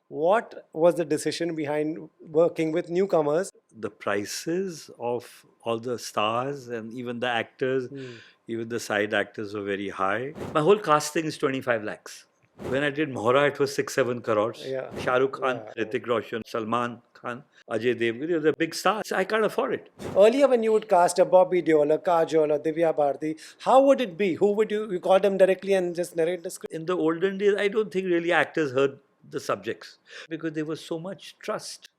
What was the decision behind working with newcomers? The prices of all the stars and even the actors, even the side actors were very high. My whole casting is 25 lakhs. When I did Mohra, it was 6-7 crores. Yeah. Shah Rukh Khan, Yeah. Hrithik Roshan, Salman Khan, Ajay Devgn, they're big stars. I can't afford it. Earlier, when you would cast a Bobby Deol, a Kajol, or Divya Bharti, how would it be? Who would you call them directly and just narrate the script? In the olden days, I don't think really actors heard the subjects because there was so much trust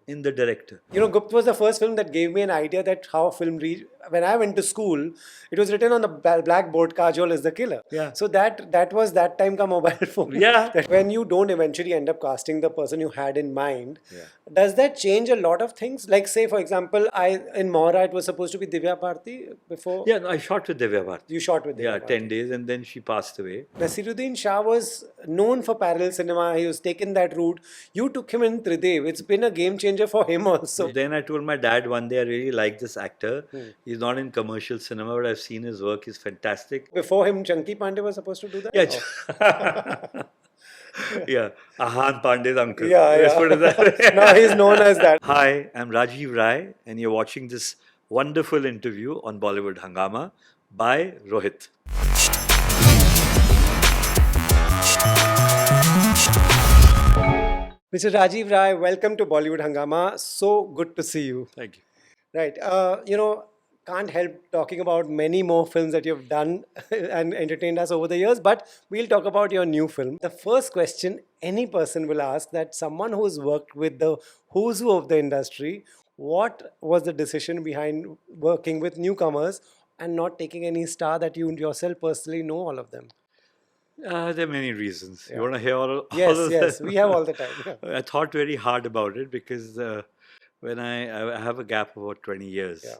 in the director. Gupt was the first film that gave me an idea that how a film when I went to school, it was written on the blackboard, Kajol is the killer. Yeah. So that was that time ka mobile phone. Yeah. That when you don't eventually end up casting the person you had in mind, Yeah. does that change a lot of things? Like say, for example, in Mohra, it was supposed to be Divya Bharti before. Yeah, no, I shot with Divya Bharti. You shot with Divya Yeah, Bharti. 10 days and then she passed away. Naseeruddin Shah was known for parallel cinema. He was taken that route. You took him in Tridev. It's been a game changer for him also. Then I told my dad one day I really like this actor. He's not in commercial cinema, but I've seen his work. He's fantastic. Before him, Chunky Panday was supposed to do that? Yeah. Yeah. Ahan Pandey's uncle. Yeah, Let's yeah. put it that way. Now he's known as that. Hi, I'm Rajiv Rai, and you're watching this wonderful interview on Bollywood Hungama by Rohit. Mr. Rajiv Rai, welcome to Bollywood Hungama. So good to see you. Thank you. Right. Can't help talking about many more films that you've done and entertained us over the years, but we'll talk about your new film. The first question any person will ask, that someone who's worked with the who's who of the industry, what was the decision behind working with newcomers and not taking any star that you yourself personally know all of them? There are many reasons. You want to hear all Yes, of yes, them? we have all the time. Yeah. I thought very hard about it because when I have a gap of about 20 years. Yeah.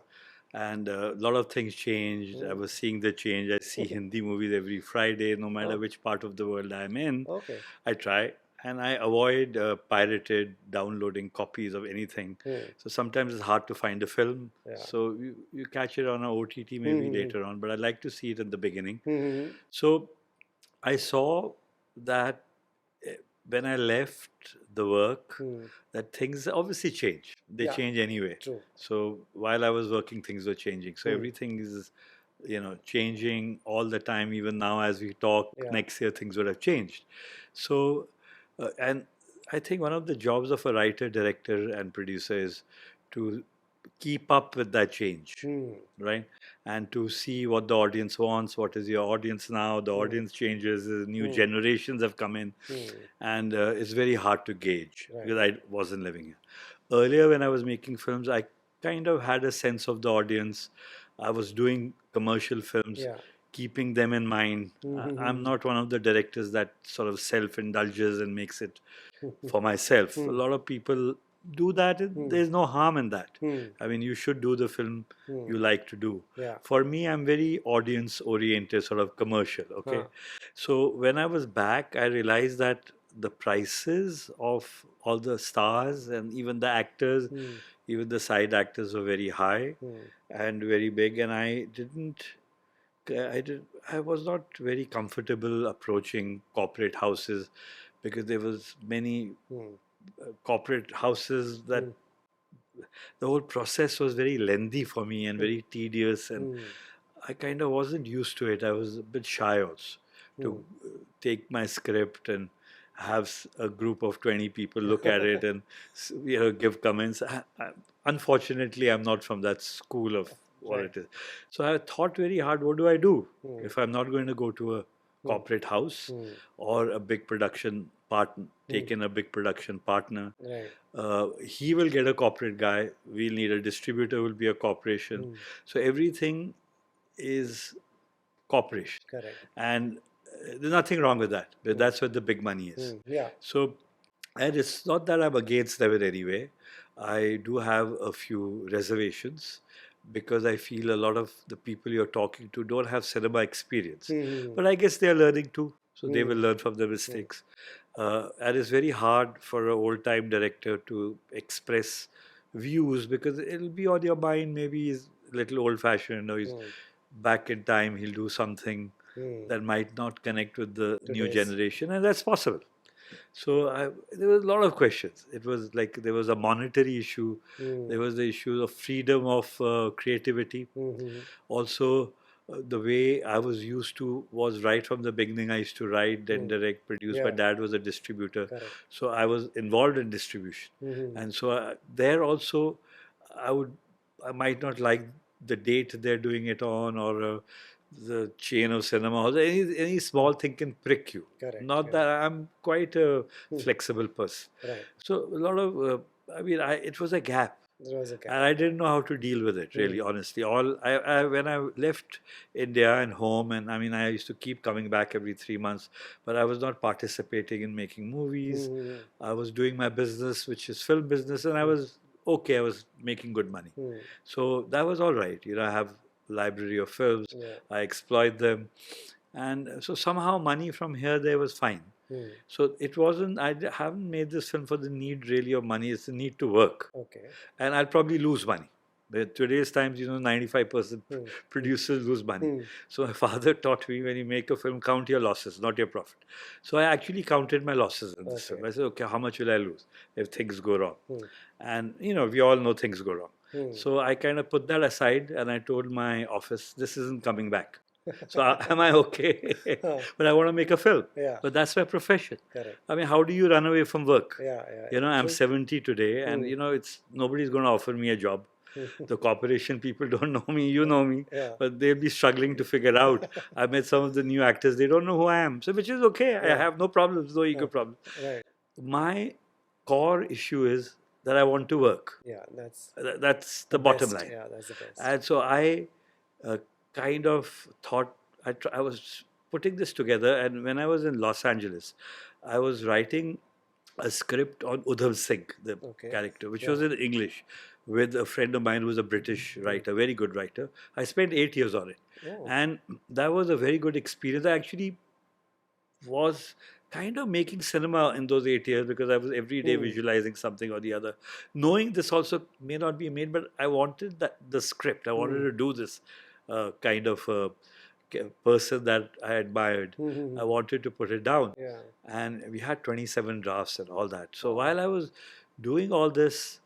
And a lot of things changed. I was seeing the change. I see Hindi movies every Friday, no matter which part of the world I'm in. Okay. I try. And I avoid pirated downloading copies of anything. So sometimes it's hard to find a film. Yeah. So you catch it on an OTT maybe later on. But I like to see it in the beginning. So I saw that when I left the work, that things obviously change. They change anyway. True. So while I was working, things were changing. So everything is, changing all the time. Even now, as we talk, next year things would have changed. So, and I think one of the jobs of a writer, director, and producer is to keep up with that change, right? And to see what the audience wants, what is your audience now, the audience changes, new generations have come in, and it's very hard to gauge because I wasn't living here. Earlier, when I was making films, I kind of had a sense of the audience. I was doing commercial films, keeping them in mind. I'm not one of the directors that sort of self-indulges and makes it for myself. A lot of people do that. There's no harm in that. I mean, you should do the film you like to do. For me, I'm very audience oriented, sort of commercial. Okay. So when I was back, I realized that the prices of all the stars and even the actors, even the side actors were very high and very big. And I was not very comfortable approaching corporate houses because there was many corporate houses that the whole process was very lengthy for me and very tedious, and I kind of wasn't used to it. I was a bit shy also to take my script and have a group of 20 people look at it and give comments. Unfortunately, I'm not from that school of what it is. So I thought very hard, what do I do if I'm not going to go to a corporate house or a big production partner, take in a big production partner. He will get a corporate guy. We'll need a distributor, will be a corporation. So everything is corporation. Correct. And there's nothing wrong with that. But that's where the big money is. So, and it's not that I'm against them in any way. I do have a few reservations because I feel a lot of the people you're talking to don't have cinema experience. But I guess they're learning too. So they will learn from the mistakes. And it's very hard for an old-time director to express views because it'll be on your mind. Maybe he's a little old-fashioned or he's back in time. He'll do something that might not connect with the new generation. And that's possible. So there was a lot of questions. It was like there was a monetary issue. There was the issue of freedom of creativity. Also, the way I was used to was right from the beginning. I used to write, then direct, produce. My Yeah. dad was a distributor, Correct. so I was involved in distribution. And so there also, I would, I might not like the date they're doing it on, or the chain of cinema halls. Any small thing can prick you. Correct. Not Yeah. that I'm quite a flexible person. Right. So a lot of, it was a gap. There was a gap. And I didn't know how to deal with it, really, honestly. When I left India and home, and I mean, I used to keep coming back every 3 months, but I was not participating in making movies. I was doing my business, which is film business, and I was okay. I was making good money, so that was all right. I have library of films. Yeah. I exploit them, and so somehow money from here there was fine. So it wasn't. Haven't made this film for the need really of money. It's the need to work. Okay. And I'll probably lose money. But today's times, 95% producers lose money. So my father taught me, when you make a film, count your losses, not your profit. So I actually counted my losses in this film. I said, okay, how much will I lose if things go wrong? And we all know things go wrong. So I kind of put that aside, and I told my office, this isn't coming back. So am I okay? But I want to make a film. Yeah. But that's my profession. Correct. I mean, how do you run away from work? Yeah. I'm 70 today, and it's nobody's going to offer me a job. The corporation people don't know me, you know me, but they'll be struggling to figure out. I met some of the new actors, they don't know who I am. So which is okay. I have no problems, no ego problems. Right. My core issue is that I want to work. Yeah, That's the bottom best. line. Yeah, that's the best. And so I kind of thought, I was putting this together, and when I was in Los Angeles, I was writing a script on Udham Singh, the character, which was in English, with a friend of mine who was a British writer, very good writer. I spent 8 years on it. And that was a very good experience. I actually was kind of making cinema in those 8 years, because I was every day visualizing something or the other. Knowing this also may not be made, but I wanted the script. I wanted to do this kind of person that I admired. I wanted to put it down. Yeah. And we had 27 drafts and all that. So while I was doing all this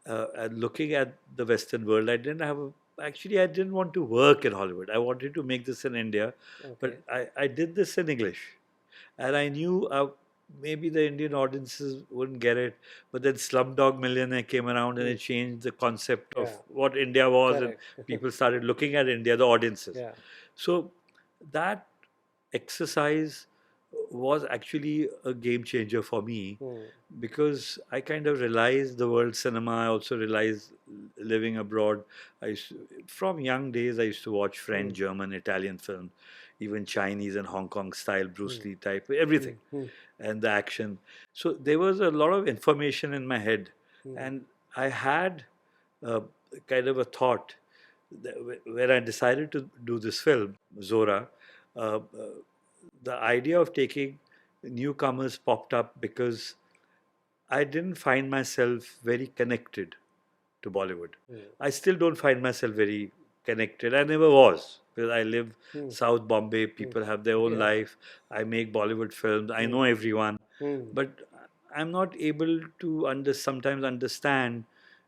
and looking at the Western world, I didn't want to work in Hollywood. I wanted to make this in India, but I did this in English. And I knew maybe the Indian audiences wouldn't get it, but then Slumdog Millionaire came around and it changed the concept of what India was, and people started looking at India, the audiences. Yeah. So that exercise was actually a game changer for me, because I kind of realized the world cinema. I also realized living abroad. From young days, I used to watch French, German, Italian film, even Chinese and Hong Kong style, Bruce Lee type, everything, and the action. So there was a lot of information in my head, and I had kind of a thought when I decided to do this film, Zora. The idea of taking newcomers popped up because I didn't find myself very connected to Bollywood. I still don't find myself very connected. I never was, because I live South Bombay. People have their own life. I make Bollywood films. I know everyone, but I'm not able to sometimes understand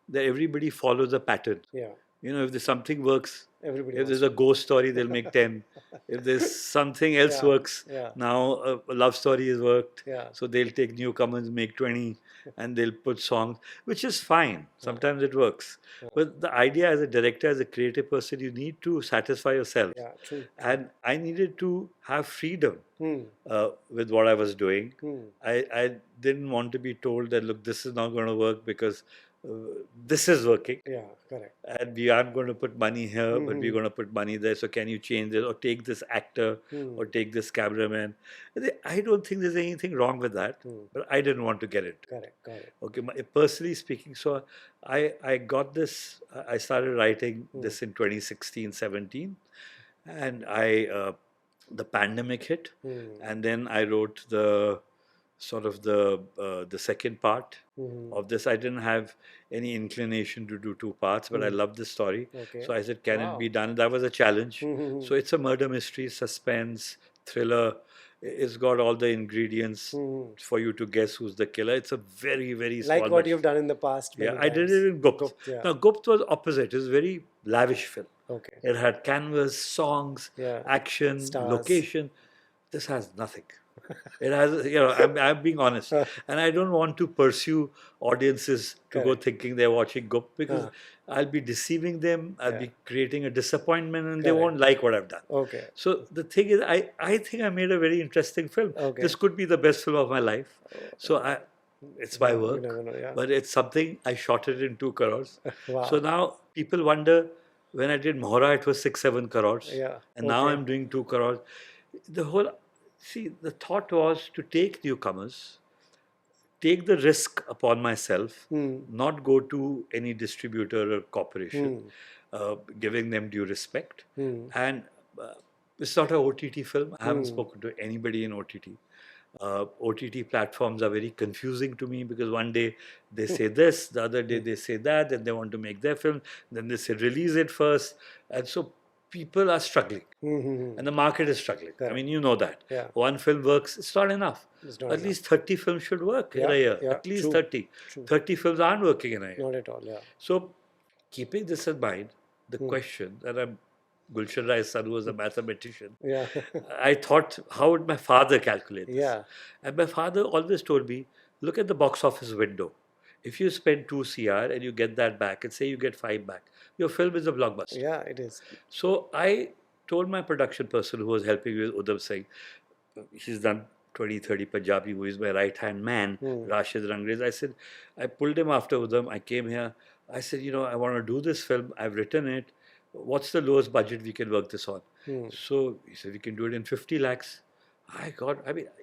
that everybody follows a pattern. Yeah. If there's something works, Everybody if there's a ghost story, they'll make 10. If there's something else works, now a love story has worked, so they'll take newcomers, make 20, and they'll put songs, which is fine. Sometimes it works. But the idea, as a director, as a creative person, you need to satisfy yourself. Yeah, true. And I needed to have freedom with what I was doing. I didn't want to be told that, look, this is not going to work because this is working. Yeah, correct. And we aren't going to put money here, but we're going to put money there. So can you change this, or take this actor, or take this cameraman? I don't think there's anything wrong with that, but I didn't want to get it. Correct. Okay, personally speaking, so I got this. I started writing this in 2016, 17, and the pandemic hit, and then I wrote the second part of this. I didn't have any inclination to do 2 parts, but I loved this story. So I said, can it be done? That was a challenge. So it's a murder mystery, suspense, thriller. it's got all the ingredients for you to guess who's the killer. It's a very, very small. Like what you've done in the past. Yeah, many I did times. it in Gupt. Gupt, yeah. Now, Gupt was opposite. It was a very lavish film. Okay. It had canvas, songs, Yeah. action, Stars. location. This has nothing. It has, I'm being honest. And I don't want to pursue audiences to go Correct. thinking they're watching Gupt, because I'll be deceiving them. I'll be creating a disappointment, and they won't like what I've done. Okay. So the thing is, I think I made a very interesting film. Okay. This could be the best film of my life. So it's my work, You never know, yeah. but it's something. I shot it in 2 crores. Wow. So now people wonder, when I did Mohra, it was 6-7 crores. Yeah. And now Okay. I'm doing 2 crores. The thought was to take newcomers, take the risk upon myself, not go to any distributor or corporation, giving them due respect. And it's not an OTT film. I haven't spoken to anybody in OTT. OTT platforms are very confusing to me, because one day they say this, the other day they say that, and they want to make their film, then they say release it first. And so people are struggling, and the market is struggling. I mean, you know that. Yeah. One film works, it's not enough. It's not At enough. least 30 films should work in Yeah, a year. yeah, At least true, 30. true. 30 films aren't working in a year. Not at all, yeah. So, keeping this in mind, the question that Gulshan Rai's son was a mathematician. Yeah. I thought, how would my father calculate this? Yeah. And my father always told me, look at the box office window. If you spend 2 CR and you get that back, and say you get 5 back, your film is a blockbuster. Yeah, it is. So I told my production person who was helping me with Udham Singh, he's done 20, 30 Punjabi movies, my right-hand man, Rashid Rangrez. I said, I pulled him after Udham. I came here. I said, I want to do this film. I've written it. What's the lowest budget we can work this on? So he said, we can do it in 50 lakhs.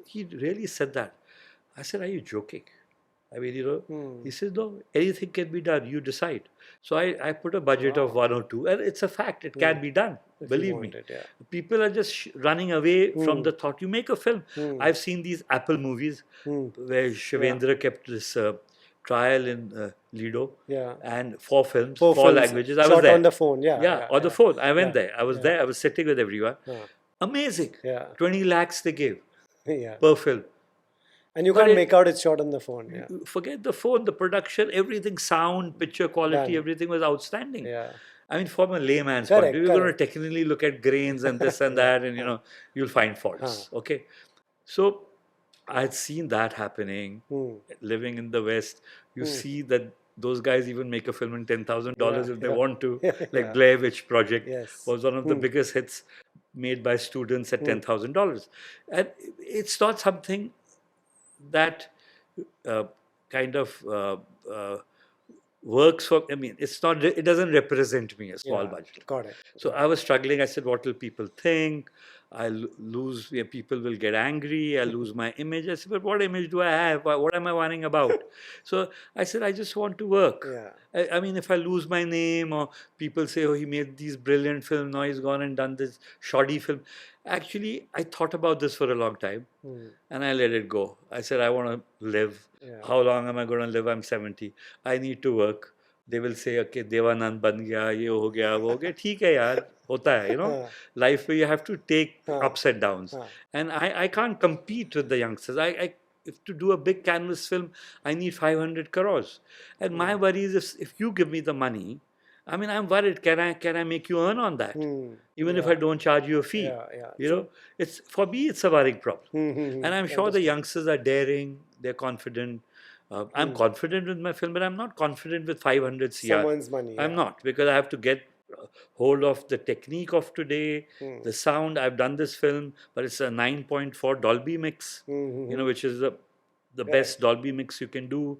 He really said that. I said, are you joking? He says, no, anything can be done. You decide. So I put a budget of 1 or 2, and it's a fact. It can be done. If you Believe want me. it, yeah. People are just running away from the thought. You make a film. I've seen these Apple movies where Shivendra kept this trial in Lido, and 4 films, 4 languages. I was Shot there. on the phone, On the phone. I went there. I was there. I was sitting with everyone. Amazing. 20 lakhs they gave per film. And you can't make out it's shot on the phone. Yeah. Forget the phone, the production, everything, sound, picture quality, everything was outstanding. Yeah. I mean, from a layman's point of view, you're going to technically look at grains and this and that, and you'll find faults. Okay. So I had seen that happening. Living in the West, you see that those guys even make a film in $10,000 if they want to. Like Blair Witch Project was one of the biggest hits made by students at $10,000. And it's not something that kind of works for, it's not, it doesn't represent me, a small budget. Got it. So I was struggling. I said, what will people think? I'll lose, people will get angry. I'll lose my image. I said, but what image do I have? What am I worrying about? So I said, I just want to work. I mean, if I lose my name, or people say, oh, he made these brilliant films, now he's gone and done this shoddy film. Actually, I thought about this for a long time, and I let it go. I said, I want to live. How long am I going to live? I'm 70. I need to work. They will say, okay, Devanand ban gaya, ye ho gaya, wo ho gaya. Theek hai yaar, hota hai, Life where you have to take ups and downs. And I can't compete with the youngsters. If to do a big canvas film, I need 500 crores. And my worry is, if you give me the money, I'm worried. Can I make you earn on that? Even if I don't charge you a fee. It's, for me, it's a worrying problem. And I'm sure the youngsters are daring, they're confident. I'm confident with my film, but I'm not confident with 500 CR. Someone's money. I'm not, because I have to get hold of the technique of today, the sound. I've done this film, but it's a 9.4 Dolby mix, which is the best Dolby mix you can do.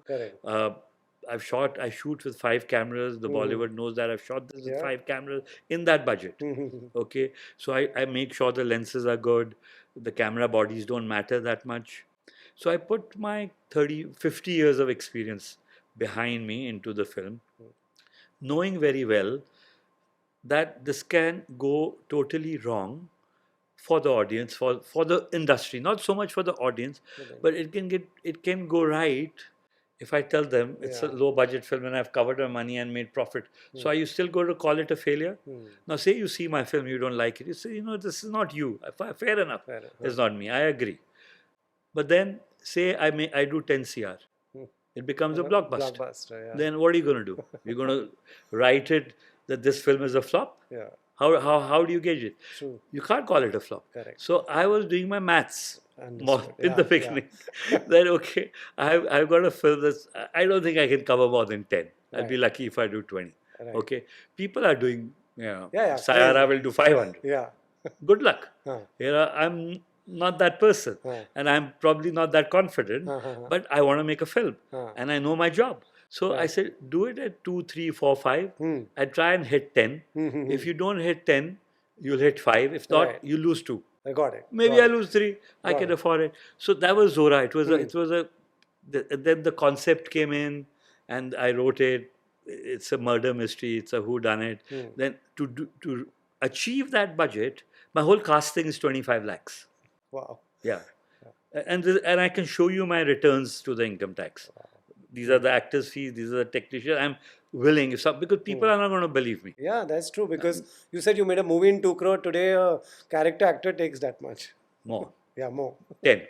I shoot with 5 cameras. The Bollywood knows that. I've shot this with 5 cameras in that budget. Okay, so I make sure the lenses are good. The camera bodies don't matter that much. So I put my 50 years of experience behind me into the film, knowing very well that this can go totally wrong for the audience, for the industry, not so much for the audience, but it can go right if I tell them it's a Yeah. low budget film and I've covered my money and made profit, so are you still going to call it a failure? Now, say you see my film, you don't like it. You say, this is not you. Fair enough. Fair enough. It's not me. I agree. But then say I do 10 CR. It becomes a blockbuster. Blockbuster, yeah. Then what are you going to do? You're going to write it that this film is a flop? Yeah. How do you gauge it? True. You can't call it a flop. Correct. So I was doing my maths Understood. in Yeah, the beginning. Then okay, I've got a film that's I don't think I can cover more than 10. I'll be lucky if I do 20. Right. Okay, people are doing crazy. Saiyaara will do 500. Yeah. Good luck. Huh. I'm not that person, and I'm probably not that confident. But I want to make a film, and I know my job. So I said, do it at 2, 3, 4, 5. I try and hit 10. If you don't hit 10, you'll hit 5. If not, you lose 2. I got it. Maybe I lose 3. I can afford it. So that was Zora. It was then the concept came in, and I wrote it. It's a murder mystery. It's a whodunit. Then to achieve that budget, my whole casting is 25 lakhs. Wow. Yeah. And I can show you my returns to the income tax. These are the actors' fees. These are the technicians. I'm willing, because people are not going to believe me. Yeah, that's true. Because you said you made a movie in 2 crore. Today, a character actor takes that much. More. Yeah, more. 10.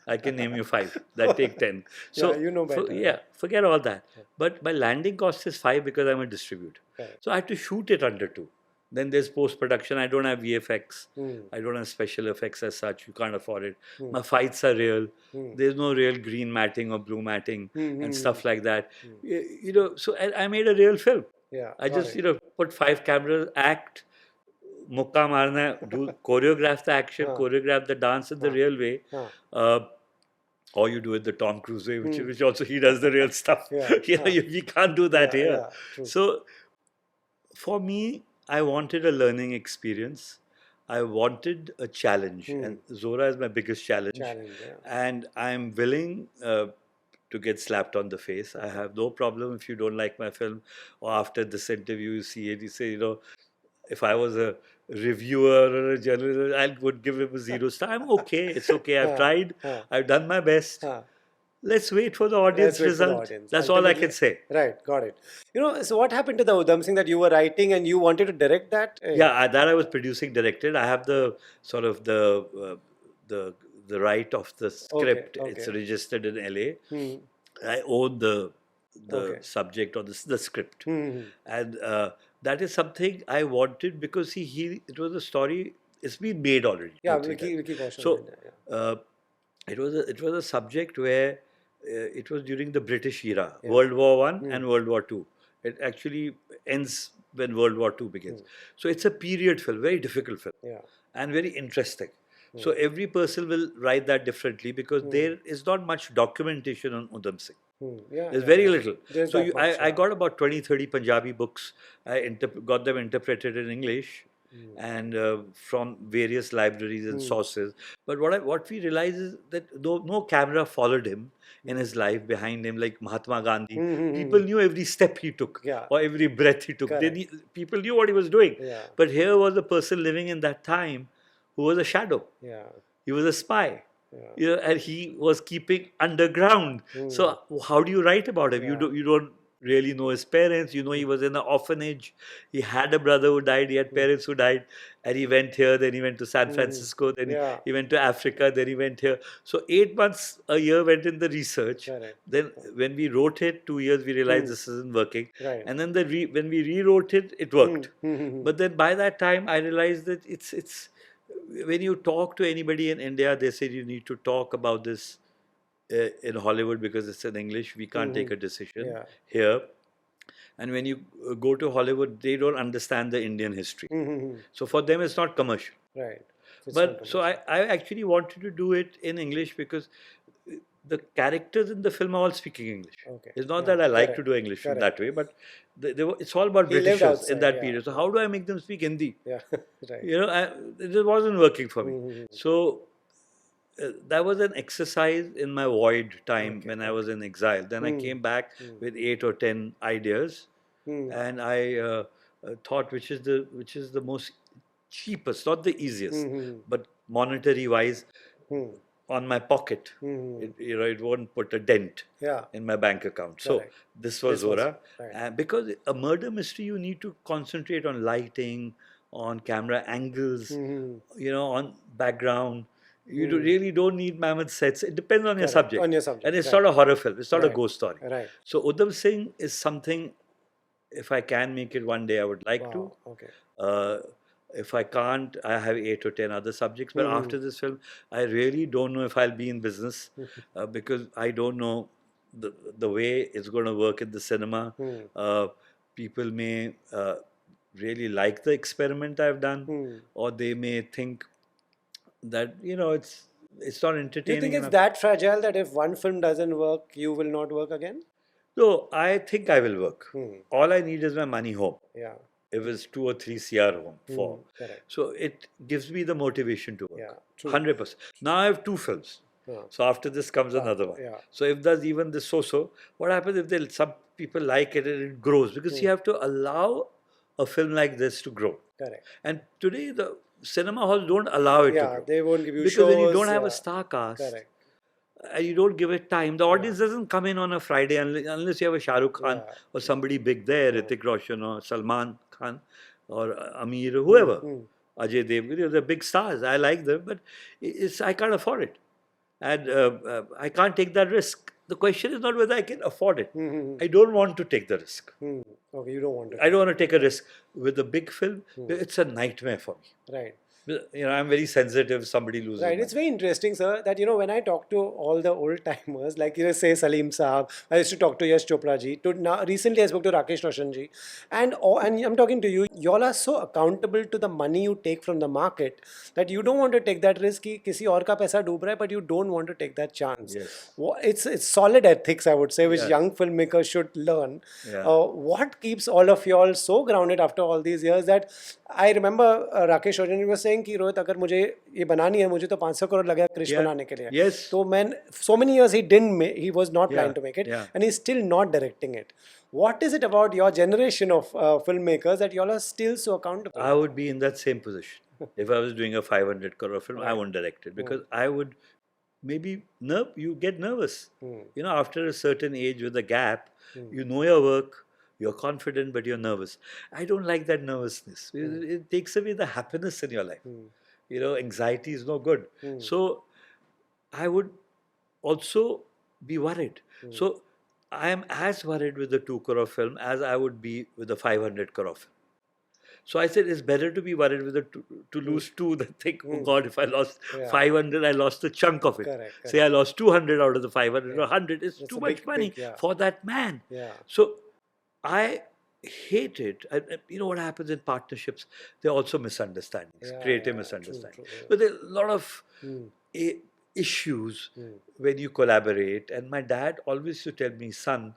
I can name you 5 that take 10. So you know better. Forget all that. But my landing cost is 5 because I'm a distributor. Correct. So I have to shoot it under 2. Then there's post-production. I don't have VFX. I don't have special effects as such. You can't afford it. My fights are real. There's no real green matting or blue matting and stuff like that. So I made a real film. Yeah. I just, put 5 cameras, act, mukka marna, choreograph the action, choreograph the dance in the real way. Or you do it the Tom Cruise way, which also he does the real stuff. We can't do that here. So for me, I wanted a learning experience. I wanted a challenge, and Zora is my biggest challenge. And I'm willing to get slapped on the face. I have no problem if you don't like my film, or after this interview you see it, you say, if I was a reviewer or a journalist, I would give him a 0 star. I'm okay. It's okay. I've tried. I've done my best. Let's wait for the audience result. That's all I can say. Right, got it. So what happened to the Udham Singh that you were writing and you wanted to direct that? Yeah, that I was producing, directed. I have the sort of the right of the script. Okay. It's registered in LA. I own the subject or the script, and that is something I wanted because it was a story. It's been made already. Yeah, Vicky Kaushal. So it was a subject where it was during the British era, World War I and World War II. It actually ends when World War II begins. So it's a period film, very difficult film, and very interesting. So every person will write that differently because there is not much documentation on Udham Singh. There's very little. So I got about 20, 30 Punjabi books. I got them interpreted in English and from various libraries and sources. But what we realize is that though no camera followed him in his life behind him like Mahatma Gandhi, people knew every step he took or every breath he took. People knew what he was doing. But here was a person living in that time who was a shadow. He was a spy. And he was keeping underground. So how do you write about him? You don't really know his parents. He was in an orphanage. He had a brother who died. He had parents who died. And he went here. Then he went to San Francisco. Then he went to Africa. Then he went here. So 8 months, a year went in the research. Then when we wrote it, 2 years, we realized this isn't working. And then when we rewrote it, it worked. But then by that time, I realized that it's when you talk to anybody in India, they say you need to talk about this in Hollywood because it's in English. We can't take a decision here. And when you go to Hollywood, they don't understand the Indian history. So for them, it's not commercial. Right. So I actually wanted to do it in English because the characters in the film are all speaking English. It's not that I like to do English in that way, but it's all about Britishers in that period. So how do I make them speak Hindi? It wasn't working for me. So that was an exercise in my void time when I was in exile. Then I came back with 8 or 10 ideas, and I thought which is the most cheapest, not the easiest, but monetary wise. on my pocket. It won't put a dent in my bank account. So Correct. this was Zora. Right. Because a murder mystery, you need to concentrate on lighting, on camera angles, on background. You really don't need mammoth sets. It depends on your subject. On your subject. And it's not a horror film. It's not a Right. ghost story. Right. So Udham Singh is something, if I can make it one day, I would like to. Okay. If I can't, I have 8 or 10 other subjects. But after this film, I really don't know if I'll be in business because I don't know the way it's going to work in the cinema. People may really like the experiment I've done, or they may think that it's not entertaining. Do you think it's enough. that fragile that if one film doesn't work, you will not work again? So I think I will work. All I need is my money home. Yeah. If it's 2 or 3 CR home for. Correct. So it gives me the motivation to work. Yeah, true. 100%. Now I have 2 films. So after this comes another one. Yeah. So if there's even this so-so, what happens if some people like it and it grows? Because you have to allow a film like this to grow. Correct. And today the cinema halls don't allow it to grow. They won't give you because shows. When you don't have a star cast. Correct. And you don't give it time. The audience doesn't come in on a Friday unless you have a Shah Rukh Khan or somebody big there, Hrithik Roshan or Salman Khan or Amir or whoever. Ajay Devgn, they're big stars. I like them, but I can't afford it. And I can't take that risk. The question is not whether I can afford it. I don't want to take the risk. Okay, you don't want to. I don't want to take a risk. With a big film, it's a nightmare for me. Right. I'm very sensitive if somebody loses. Right. It's very interesting, sir, that, when I talk to all the old timers, like, say Salim Saab, I used to talk to Yash Chopra ji, recently I spoke to Rakesh Roshan ji, and I'm talking to you, y'all are so accountable to the money you take from the market that you don't want to take that risk कि किसी और का पैसा डूब रहा है, but you don't want to take that chance. Yes. It's solid ethics, I would say, which young filmmakers should learn. What keeps all of y'all so grounded after all these years that I remember Rakesh Roshan was saying कि रोहित अगर मुझे ये बनानी है मुझे तो 500 करोड़ लगा क्रिश बनाने के लिए. Yes. So so many years he was not planning to make it, and he's still not directing it. What is it about your generation of filmmakers that y'all are still so accountable? I would be in that same position. If I was doing a 500 crore film, I wouldn't direct it because I would maybe you get nervous. After a certain age with a gap, you know your work. You're confident, but you're nervous. I don't like that nervousness. It takes away the happiness in your life. Anxiety is no good. So I would also be worried. So I am as worried with the 2 crore film as I would be with the 500 crore film. So I said it's better to be worried with to lose 2 than think, oh God, if I lost 500, I lost a chunk of it. Correct. Say I lost 200 out of the 500 or 100. It's too much money for that man. So I hate it. You know what happens in partnerships? There are also misunderstandings, creative misunderstandings. True. But there are a lot of issues when you collaborate. And my dad always used to tell me, son,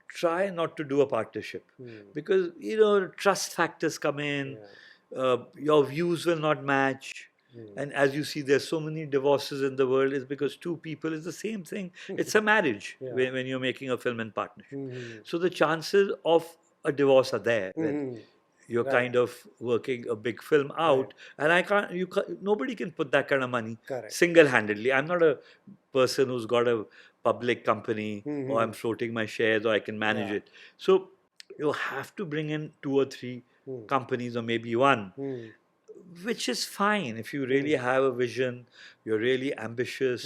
try not to do a partnership because, trust factors come in, your views will not match. And as you see, there's so many divorces in the world. It's because 2 people is the same thing. It's a marriage when you're making a film in partnership. So the chances of a divorce are there when you're kind of working a big film out. And nobody can put that kind of money single-handedly. I'm not a person who's got a public company or I'm floating my shares or I can manage it. So you have to bring in 2 or 3 companies or maybe 1. Which is fine if you really have a vision, you're really ambitious,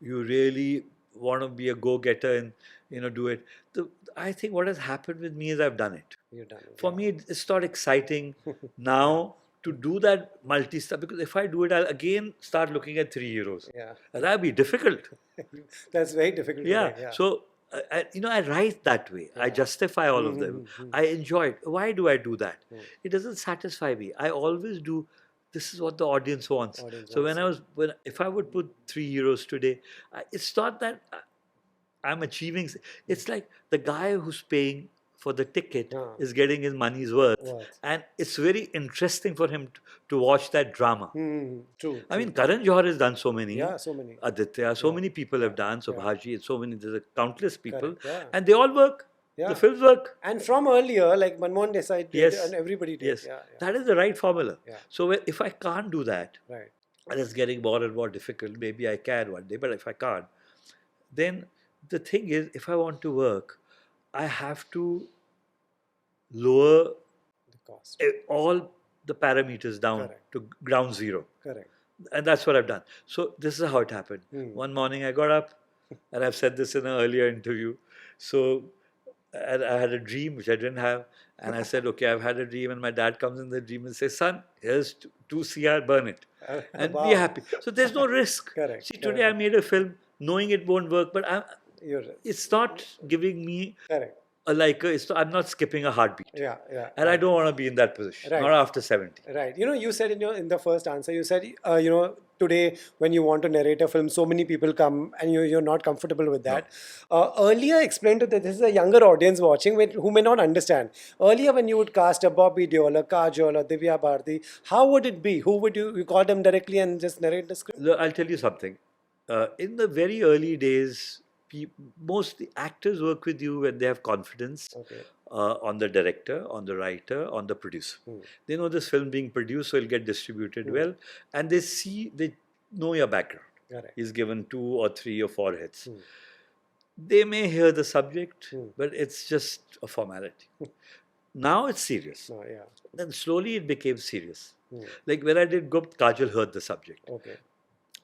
you really want to be a go-getter and do it. I think what has happened with me is I've done it. You've done it. For me, it's not exciting now to do that multi-star because if I do it, I'll again start looking at 3 heroes. And that'll be difficult. That's very difficult. So I write that way. I justify all of them. I enjoy it. Why do I do that? It doesn't satisfy me. I always do. This is what the audience wants. If I would put 3 heroes today, it's not that I'm achieving. It's like the guy who's paying for the ticket is getting his money's worth. And it's very interesting for him to watch that drama. True. I mean, Karan Johar has done so many. So many. Aditya, so many people have done. Subhashi, so many. There's countless people. And they all work. The films work. And from earlier, like Manmohan Desai did and everybody did. That is the right formula. So if I can't do that, and it's getting more and more difficult. Maybe I can one day, but if I can't, then the thing is, if I want to work, I have to lower The cost. all the parameters down Correct. to ground zero. Correct. And that's what I've done. So this is how it happened. Hmm. One morning I got up, and I've said this in an earlier interview. So and I had a dream which I didn't have, and I said, "Okay, I've had a dream." And my dad comes in the dream and says, "Son, here's two CR, burn it, and be Wow. happy." So there's no risk. Correct. See, today I made a film knowing it won't work, but it's not giving me Correct. I'm not skipping a heartbeat. Yeah, yeah. And I don't want to be in that position, Right. not after 70. Right. You said in the first answer, you said, today when you want to narrate a film, so many people come and you're not comfortable with that. Earlier, explain to this is a younger audience watching who may not understand. Earlier, when you would cast a Bobby Deol, a Kajol, or Divya Bharti, how would it be? Who would you call them directly and just narrate the script? Look, I'll tell you something. In the very early days, most the actors work with you when they have confidence on the director, on the writer, on the producer. They know this film being produced, so it'll get distributed well, and they know your background. He's given 2 or 3 or 4 hits. They may hear the subject, but it's just a formality. Now it's serious. Then slowly it became serious. Like when I did Gupt, Kajal heard the subject.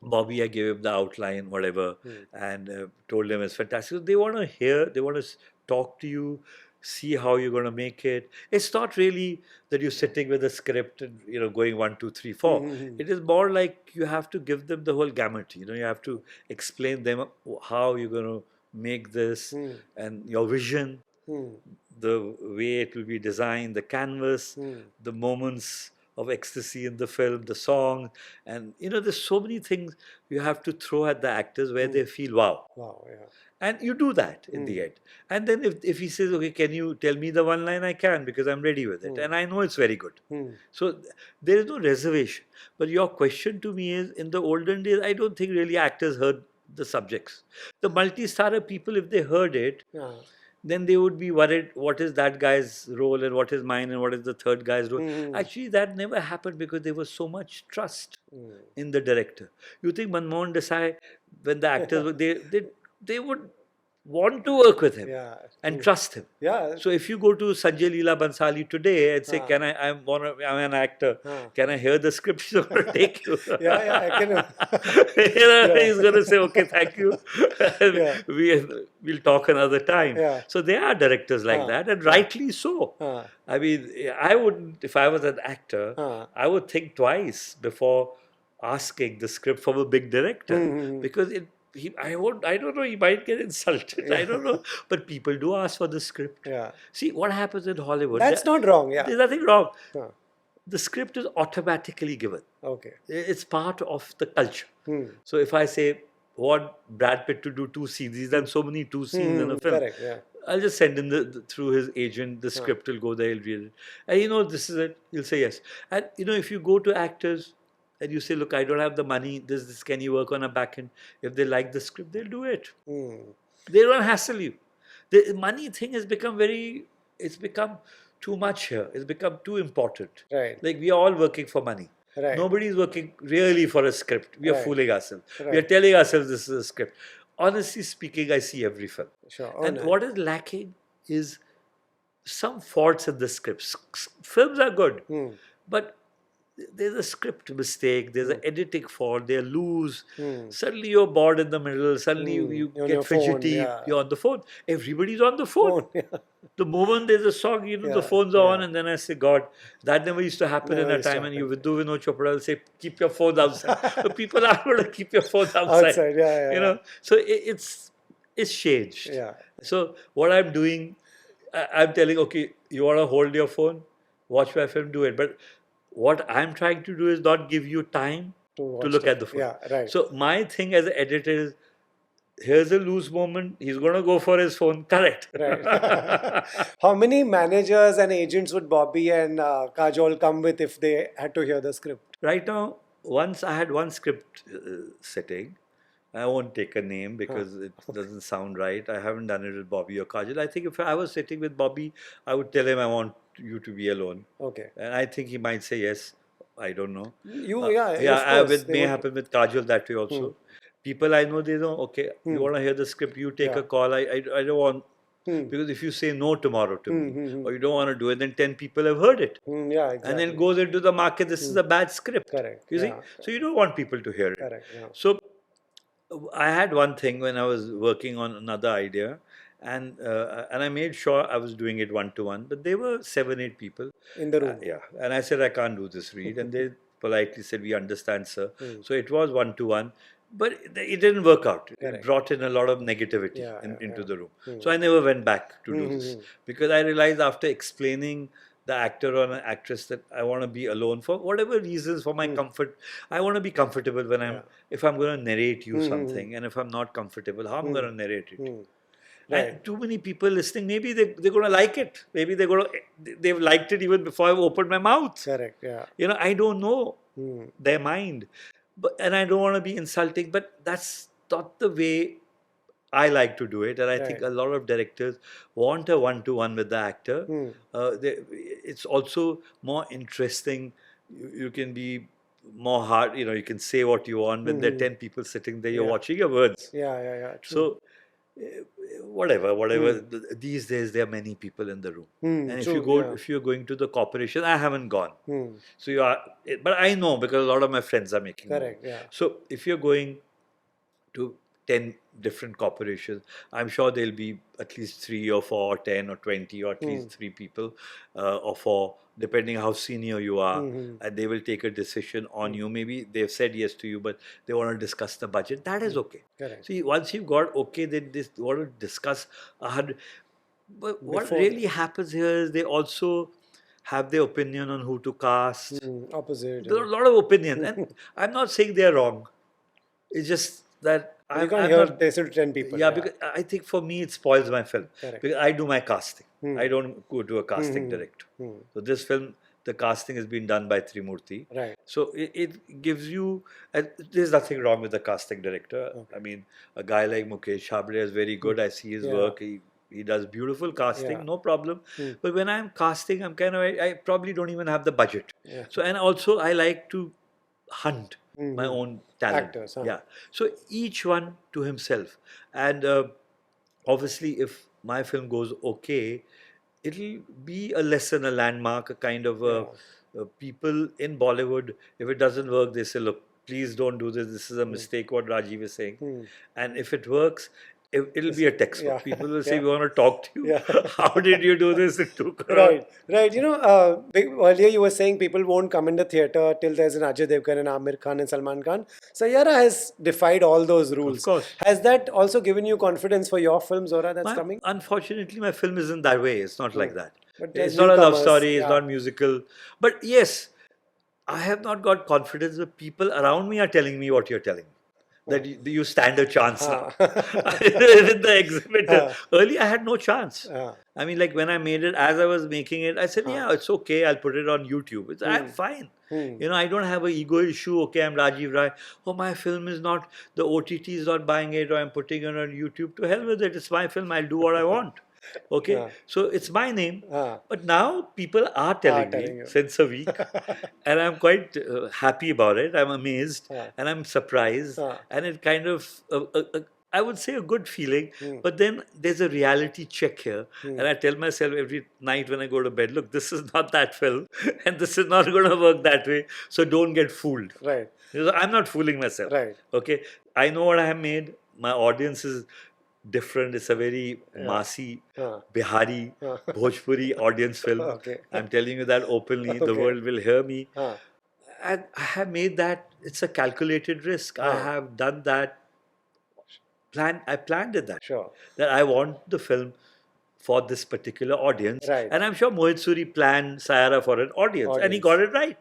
Bobby, I gave him the outline, whatever, and told him it's fantastic. So they want to hear, they want to talk to you, see how you're going to make it. It's not really that you're sitting with a script and going 1, 2, 3, 4. It is more like you have to give them the whole gamut. You have to explain them how you're going to make this and your vision, the way it will be designed, the canvas, the moments of ecstasy in the film, the song, and there's so many things you have to throw at the actors where they feel wow. Wow, yeah. And you do that in the end. And then if he says, okay, can you tell me the one line? I can, because I'm ready with it. And I know it's very good. So there is no reservation. But your question to me is, in the olden days, I don't think really actors heard the subjects. The multi-starrer people, if they heard it, then they would be worried, what is that guy's role and what is mine and what is the third guy's role. Actually, that never happened because there was so much trust in the director. You think Manmohan Desai, when the actors were, they would want to work with him and trust him. So if you go to Sanjay Leela Bansali today and say, I'm an actor, can I hear the script? He's going to take you. I can. He's going to say, okay, thank you. We'll talk another time. So there are directors like that, and rightly so. I mean, I wouldn't, if I was an actor, I would think twice before asking the script from a big director, because I don't know, he might get insulted. I don't know. But people do ask for the script. See, what happens in Hollywood? That's not wrong, There's nothing wrong. The script is automatically given. It's part of the culture. So if I say, want Brad Pitt to do 2 scenes, he's done so many 2 scenes in a film. I'll just send in through his agent, the script will go there, he'll read it. And this is it, he'll say yes. And if you go to actors, and you say, look, I don't have the money, this can you work on a back end? If they like the script, they'll do it. They don't hassle you. The money thing has become it's become too much here. It's become too important. Like, we are all working for money. Nobody's working really for a script. We are fooling ourselves. We are telling ourselves this is a script. Honestly speaking, I see every film. And what is lacking is some faults in the scripts. Films are good, but there's a script mistake, there's an editing fault, they're loose. Suddenly you're bored in the middle, suddenly you get fidgety, you're on the phone. Everybody's on the phone. The moment there's a song, the phones are on, and then I say, God, that never used to happen in a time. And you with Vinod Chopra will say, keep your phones outside. So people are going to keep your phones outside. So it's changed. So what I'm doing, I'm telling, okay, you want to hold your phone, watch my film, do it. But what I'm trying to do is not give you time to look at the phone. So my thing as an editor is, here's a loose moment, he's going to go for his phone, correct. How many managers and agents would Bobby and Kajol come with if they had to hear the script? Right now, once I had one script sitting. I won't take a name because it doesn't sound right. I haven't done it with Bobby or Kajal. I think if I was sitting with Bobby, I would tell him I want you to be alone. And I think he might say yes. I don't know. Yeah, of course. With They may would. happen with Kajal that way also. People I know, they know, okay, you want to hear the script, you take a call. I don't want, because if you say no tomorrow to me, or you don't want to do it, then 10 people have heard it. Yeah, And then it exactly. goes into the market, this is a bad script. Correct. You see? Yeah. So you don't want people to hear it. Correct. Yeah. So I had one thing when I was working on another idea, and I made sure I was doing it one to one. But there were 7, 8 people. In the room. Yeah, and I said I can't do this read, and they politely said we understand, sir. So it was one to one, but it didn't work out. Correct. It brought in a lot of negativity into the room. So I never went back to do this because I realized after explaining the actor or an actress that I want to be alone for whatever reasons, for my comfort. I want to be comfortable when if I'm going to narrate you something, and if I'm not comfortable, how I'm going to narrate it. Right. And too many people listening, maybe they're going to like it. Maybe they've liked it even before I've opened my mouth. Correct. Yeah. I don't know their mind, and I don't want to be insulting, but that's not the way I like to do it, and I think a lot of directors want a one-to-one with the actor. It's also more interesting. You can be more hard. You can say what you want when there are 10 people sitting there. You're watching your words. Yeah. True. So whatever. These days there are many people in the room, and if you're going to the corporation, I haven't gone. So you are, but I know because a lot of my friends are making. Correct. Yeah. So if you're going to 10 different corporations, I'm sure there'll be at least 3 or 4 or 10 or 20 or at least 3 people or 4, depending how senior you are, and they will take a decision on you. Maybe they've said yes to you, but they want to discuss the budget. That is okay. Correct. See, once you've got okay, then they want to discuss 100. But what really happens here is they also have their opinion on who to cast. Opposite. There are a lot of opinions, and I'm not saying they're wrong. It's just that you can't hear 10 people. Yeah, because I think for me it spoils my film. Correct. Because I do my casting. I don't go to a casting director. So this film, the casting has been done by Trimurti. Right. So it gives you, there's nothing wrong with the casting director. I mean, a guy like Mukesh Chabre is very good. I see his work. He does beautiful casting, no problem. But when I'm casting, I probably don't even have the budget. So, and also I like to hunt my own talent. Actors, Yeah. So each one to himself. And obviously, if my film goes okay, it'll be a lesson, a landmark, a kind of people in Bollywood. If it doesn't work, they say, look, please don't do this. This is a mistake, what Rajiv is saying. And if it works, it'll be a textbook. People will say, we want to talk to you. How did you do this in 2 crores? Right. Earlier you were saying people won't come in the theatre till there's an Ajay Devgan and Amir Khan and Salman Khan. Saiyaara has defied all those rules. Of course. Has that also given you confidence for your film, Zora, that's coming? Unfortunately, my film isn't that way. It's not like that. But It's not a love story. It's not musical. But yes, I have not got confidence. The people around me are telling me what you're telling me. That you stand a chance now. With the exhibitor. Earlier, I had no chance. I mean, like when I made it, as I was making it, I said, yeah, it's okay. I'll put it on YouTube. I'm fine. I don't have an ego issue. Okay, I'm Rajiv Rai. Oh, my film is not, the OTT is not buying it, or I'm putting it on YouTube. To hell with it. It's my film. I'll do what I want. Okay, so it's my name. But now people are telling me since a week, and I'm quite happy about it. I'm amazed and I'm surprised, and it kind of, I would say, a good feeling. But then there's a reality check here, and I tell myself every night when I go to bed, look, this is not that film, and this is not going to work that way. So don't get fooled. Right. I'm not fooling myself. Right. Okay, I know what I have made. My audience is different. It's a very Masi, Bihari, Bhojpuri audience film. I'm telling you that openly. The world will hear me. And I have made that. It's a calculated risk. I have done that. I planned it that. Sure. That I want the film for this particular audience. Right. And I'm sure Mohit Suri planned Saiyaara for an audience. And he got it right.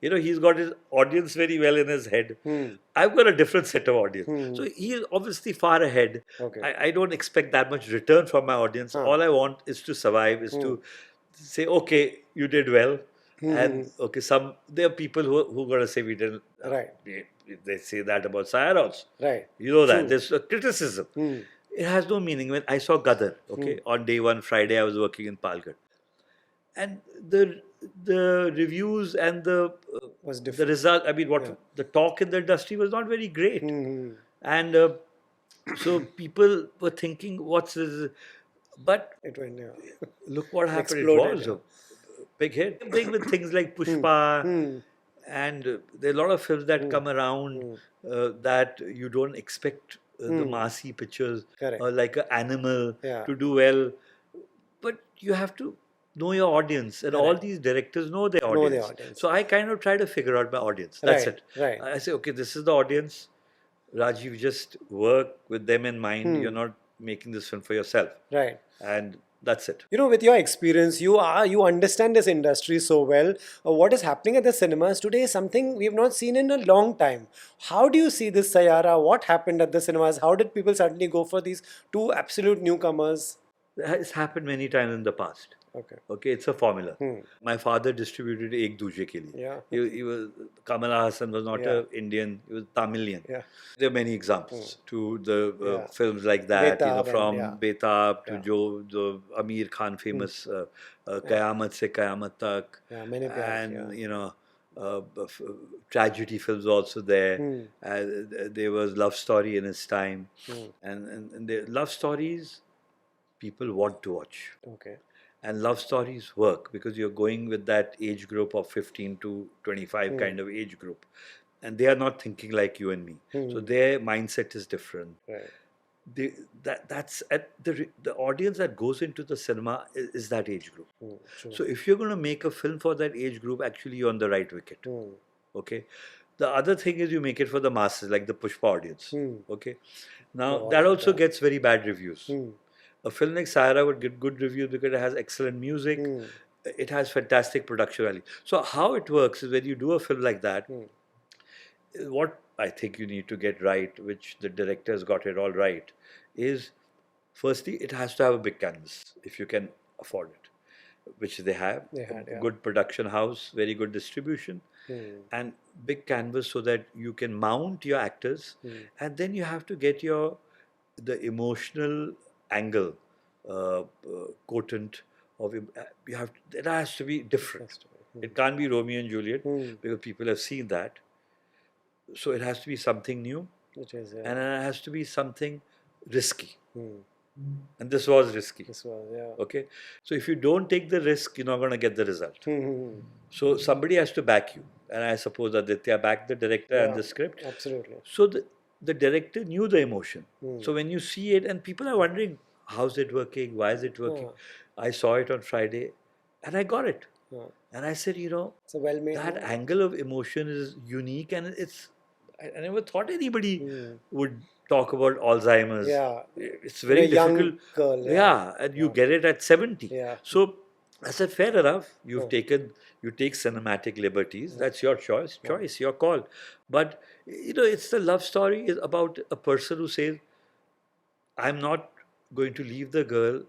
He's got his audience very well in his head. I've got a different set of audience. So he is obviously far ahead. I don't expect that much return from my audience. All I want is to survive, is to say, okay, you did well. And okay, there are people who are going to say we didn't. Right. They say that about Saiyaara also. Right. You know that. There's a criticism. It has no meaning. When I saw Gadar, on day 1, Friday, I was working in Palghat. and the reviews and Was the different. result. I mean, what Yeah. the talk in the industry was not very great, Mhm. and so people were thinking, "What's this?" But It went, yeah. look what It happened. It exploded, was yeah. a big hit. Big with things like Hmm. Pushpa, Hmm. and there are a lot of films that Hmm. come around Hmm. that you don't expect the Hmm. massy pictures Correct. like an animal Yeah. to do well. But you have to know your audience, and all Correct. these directors know their Know the audience. audience. So I kind of try to figure out my audience. That's Right. it. Right. I say, okay, this is the audience. Rajiv, just work with them in mind. You're Hmm. not making this film for yourself, Right. and that's it. With your experience, you understand this industry so well. What is happening at the cinemas today is something we have not seen in a long time. How do you see this Saiyaara? What happened at the cinemas? How did people suddenly go for these two absolute newcomers? It's happened many times in the past. Okay. Okay, it's a formula. Hmm. My father distributed Ek Duje Ke Liye. Yeah. He was Kamala Hassan was not Yeah. a Indian; he was Tamilian. Yeah. There are many examples to the Yeah. films like that. Betab and From yeah. Betab to Yeah. the Amir Khan famous Qayamat Se Qayamat Tak, Yeah. Many pyar and kiya. tragedy films also there. Hmm. There was love story in his time, Hmm. and the love stories people want to watch. Okay. And love stories work because you're going with that age group of 15 to 25 kind of age group. And they are not thinking like you and me. So their mindset is different. Right. That's at the audience that goes into the cinema is that age group. True. So if you're going to make a film for that age group, actually you're on the right wicket. Hmm. Okay. The other thing is you make it for the masses, like the Pushpa audience. Okay. Now Oh, that also yeah. gets very bad reviews. Hmm. A film like Saiyaara would get good reviews because it has excellent music. It has fantastic production value. So how it works is when you do a film like that, what I think you need to get right, which the directors got it all right, is firstly it has to have a big canvas if you can afford it, which they have. They had, A yeah. good production house, very good distribution, and big canvas so that you can mount your actors, and then you have to get the emotional angle quotient of you have it has to be different. It can't be Romeo and Juliet because people have seen that. So it has to be something new, Which is, and it has to be something risky. Hmm. And this was risky. This was, yeah. Okay, so if you don't take the risk, you're not going to get the result. Hmm. So somebody has to back you, and I suppose Aditya backed the director and Yeah, the script. absolutely. So the director knew the emotion. So when you see it, and people are wondering, how's it working? Why is it working? I saw it on Friday, and I got it. And I said, It's a well-made that movie. angle of emotion is unique, and I never thought anybody would talk about Alzheimer's. Yeah. It's very A young difficult. girl, yeah. Yeah, and you get it at 70. Yeah. So I said, fair enough. You take cinematic liberties. That's your choice, your call. But it's the love story is about a person who says, I'm not going to leave the girl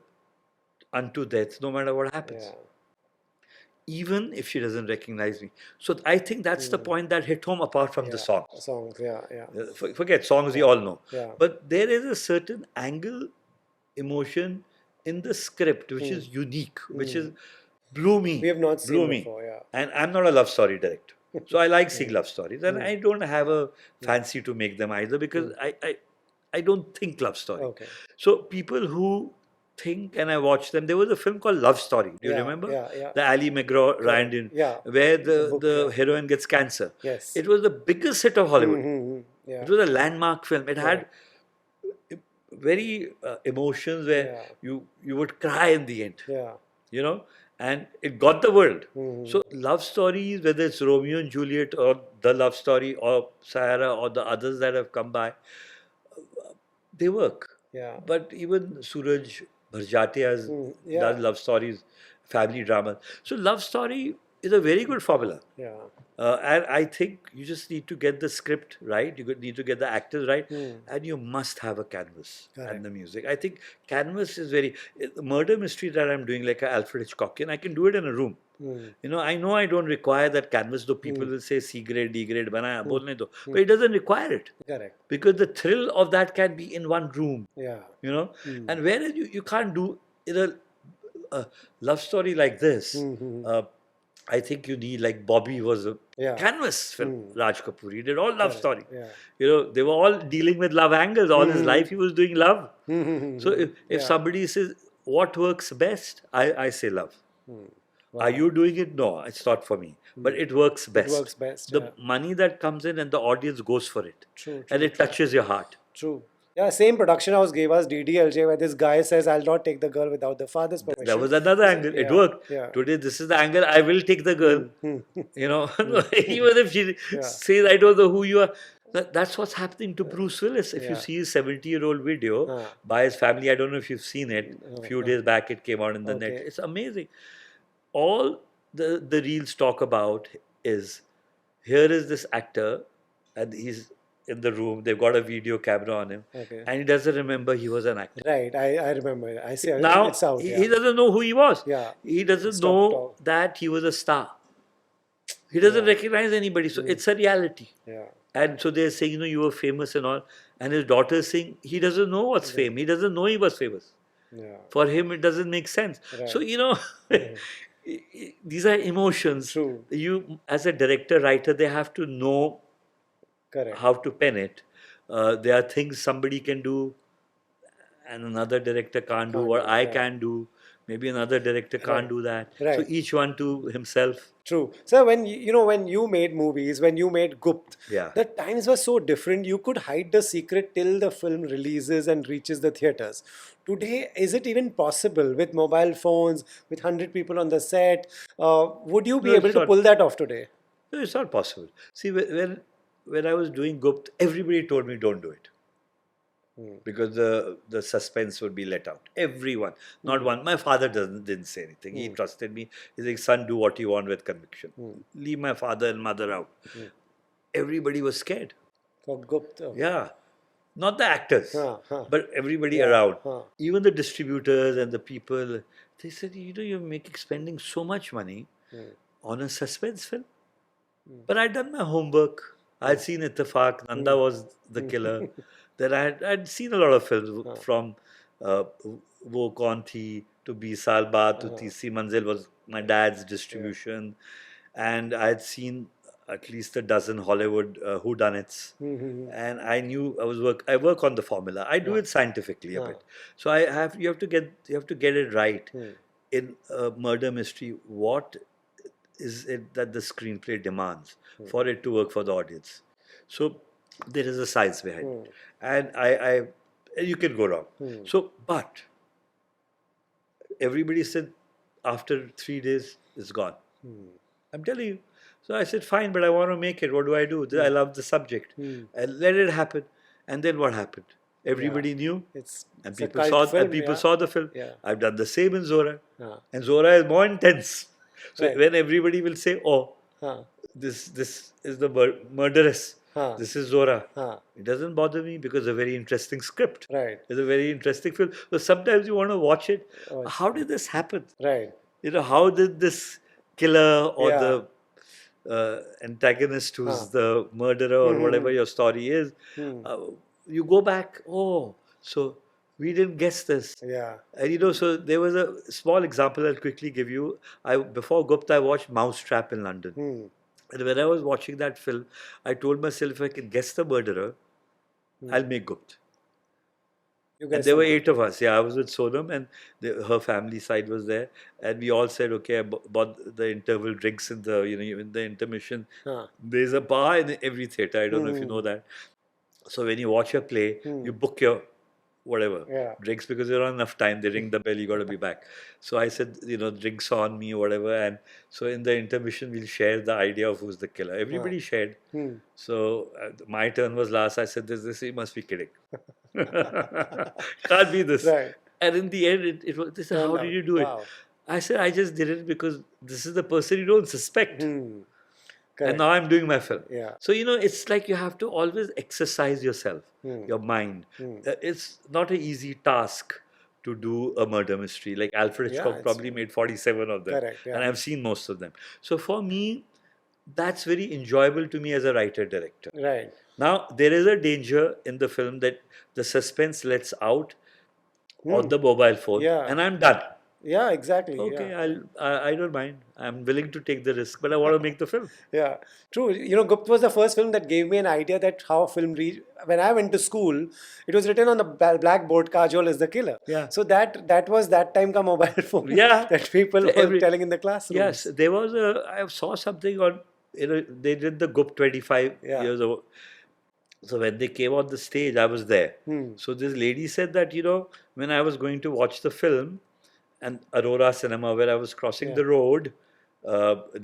unto death, no matter what happens. Yeah. Even if she doesn't recognize me. So I think that's the point that hit home apart from the songs. Songs, yeah, yeah. Forget songs, we all know. Yeah. But there is a certain angle, emotion in the script which is unique, which is blew me. We have not seen blew me. before, yeah. And I'm not a love story director. So I like seeing love stories. And I don't have a fancy to make them either because I don't think love story. Okay. So people who think and I watched them. There was a film called Love Story. Do you remember? Yeah. The Ali McGraw Ryan, where the heroine gets cancer. Yes. It was the biggest hit of Hollywood. Yeah. It was a landmark film. It had very emotions where you would cry in the end. Yeah. And it got the world. So love stories, whether it's Romeo and Juliet or The Love Story or Saiyaara or the others that have come by, they work. Yeah. But even Suraj Bharjate has done love stories, family dramas. So love story is a very good formula. Yeah. And I think you just need to get the script right. You need to get the actors right, and you must have a canvas and the music. I think canvas is very murder mystery that I'm doing like a Alfred Hitchcockian. I can do it in a room. I know I don't require that canvas, though people will say C grade, D grade, banaya, bolne do. But it doesn't require it. Correct. Because the thrill of that can be in one room. Yeah. And whereas you can't do a love story like this, I think you need, like Bobby was a canvas film. Raj Kapoor, he did all love story. They were all dealing with love angles. All his life he was doing love. So if somebody says what works best, I say love. Are you doing it? No, it's not for me. But it works best. It works best. The money that comes in and the audience goes for it. And it touches your heart. True. Yeah, same production house gave us DDLJ, where this guy says, "I'll not take the girl without the father's permission." That was another angle. It worked. Today, this is the angle. I will take the girl. Even if she says, "I don't know who you are." That's what's happening to Bruce Willis. If you see his 70-year-old video by his family, I don't know if you've seen it. A few days back, it came out in the net. It's amazing. All the reels talk about is, here is this actor, and he's in the room. They've got a video camera on him, and he doesn't remember he was an actor. Right, I remember. I see. Now it's out, he doesn't know who he was. Yeah, he doesn't know that he was a star. He doesn't recognize anybody. So it's a reality. Yeah. And so they're saying, you were famous and all. And his daughter is saying, he doesn't know what's fame. He doesn't know he was famous. Yeah. For him, it doesn't make sense. Right. So, these are emotions. True. You, as a director, writer, they have to know how to pen it. There are things somebody can do and another director can't do, or I can do. Maybe another director can't do that. Right. So each one to himself. True. So when you made movies, when you made Gupt, the times were so different. You could hide the secret till the film releases and reaches the theaters. Today, is it even possible with mobile phones, with 100 people on the set? Would you be able to pull that off today? No, it's not possible. See, when I was doing Gupt, everybody told me don't do it. Because the suspense would be let out. Everyone, not one. My father didn't say anything. He trusted me. He's like, son, do what you want with conviction. Leave my father and mother out. Everybody was scared. For Gupt. Yeah. Not the actors, but everybody around. Even the distributors and the people, they said, you're spending so much money on a suspense film. But I'd done my homework. I'd seen Ittifaq. Nanda was the killer. Then I'd seen a lot of films from Wo Kaun Thi to 20 Saal Baad to Teesri Manzil was my dad's distribution. And I'd seen at least a dozen Hollywood whodunits. And I knew I work on the formula. I do it scientifically a bit. So you have to get it right. In a murder mystery, what is it that the screenplay demands for it to work for the audience? So there is a science behind it. And you can go wrong. So, but everybody said after 3 days, it's gone. I'm telling you. So I said, fine, but I want to make it. What do I do? I love the subject. And let it happen. And then what happened? Everybody knew. And people saw the film. I've done the same in Zora. And Zora is more intense. So when everybody will say, oh, this is the murderess. This is Zora. It doesn't bother me because it's a very interesting script. Right. It's a very interesting film. So sometimes you want to watch it. How did this happen? Right. How did this killer or the antagonist who's the murderer or whatever your story is, you go back, so we didn't guess this. Yeah. And so there was a small example I'll quickly give you. Before Gupt, I watched Mousetrap in London. And when I was watching that film, I told myself, if I can guess the murderer, I'll make Gupt. And there were 8 of us. Yeah, I was with Sonam and her family side was there. And we all said, okay, I bought the interval drinks in the, in the intermission. There's a bar in every theatre. I don't know if you know that. So when you watch a play, you book your drinks because you don't have enough time. They ring the bell, you got to be back. So I said, drinks on me or whatever. And so in the intermission, we'll share the idea of who's the killer. Everybody shared. So my turn was last. I said, this you must be kidding. Can't be this. Right. And in the end, it was, they said, how did you do it? I said, I just did it because this is the person you don't suspect. And now I'm doing my film. So, it's like you have to always exercise yourself, your mind. It's not an easy task to do a murder mystery. Like Alfred Hitchcock probably made 47 of them. Correct, and I've seen most of them. So for me, that's very enjoyable to me as a writer-director. Right. Now, there is a danger in the film that the suspense lets out on the mobile phone and I'm done. Yeah, exactly. Okay, Yeah. I don't mind. I'm willing to take the risk, but I want to make the film. Yeah, true. Gupt was the first film that gave me an idea that how a film read. When I went to school, it was written on the blackboard, "Kajol is the killer." Yeah. So that was that time ka mobile phone Yeah. that people So were telling in the yes, classrooms. there was I saw something on, they did the Gupt 25 Yeah. years ago. So when they came on the stage, I was there. So this lady said that, when I was going to watch the film, and Aurora Cinema, where I was crossing Yeah. the road,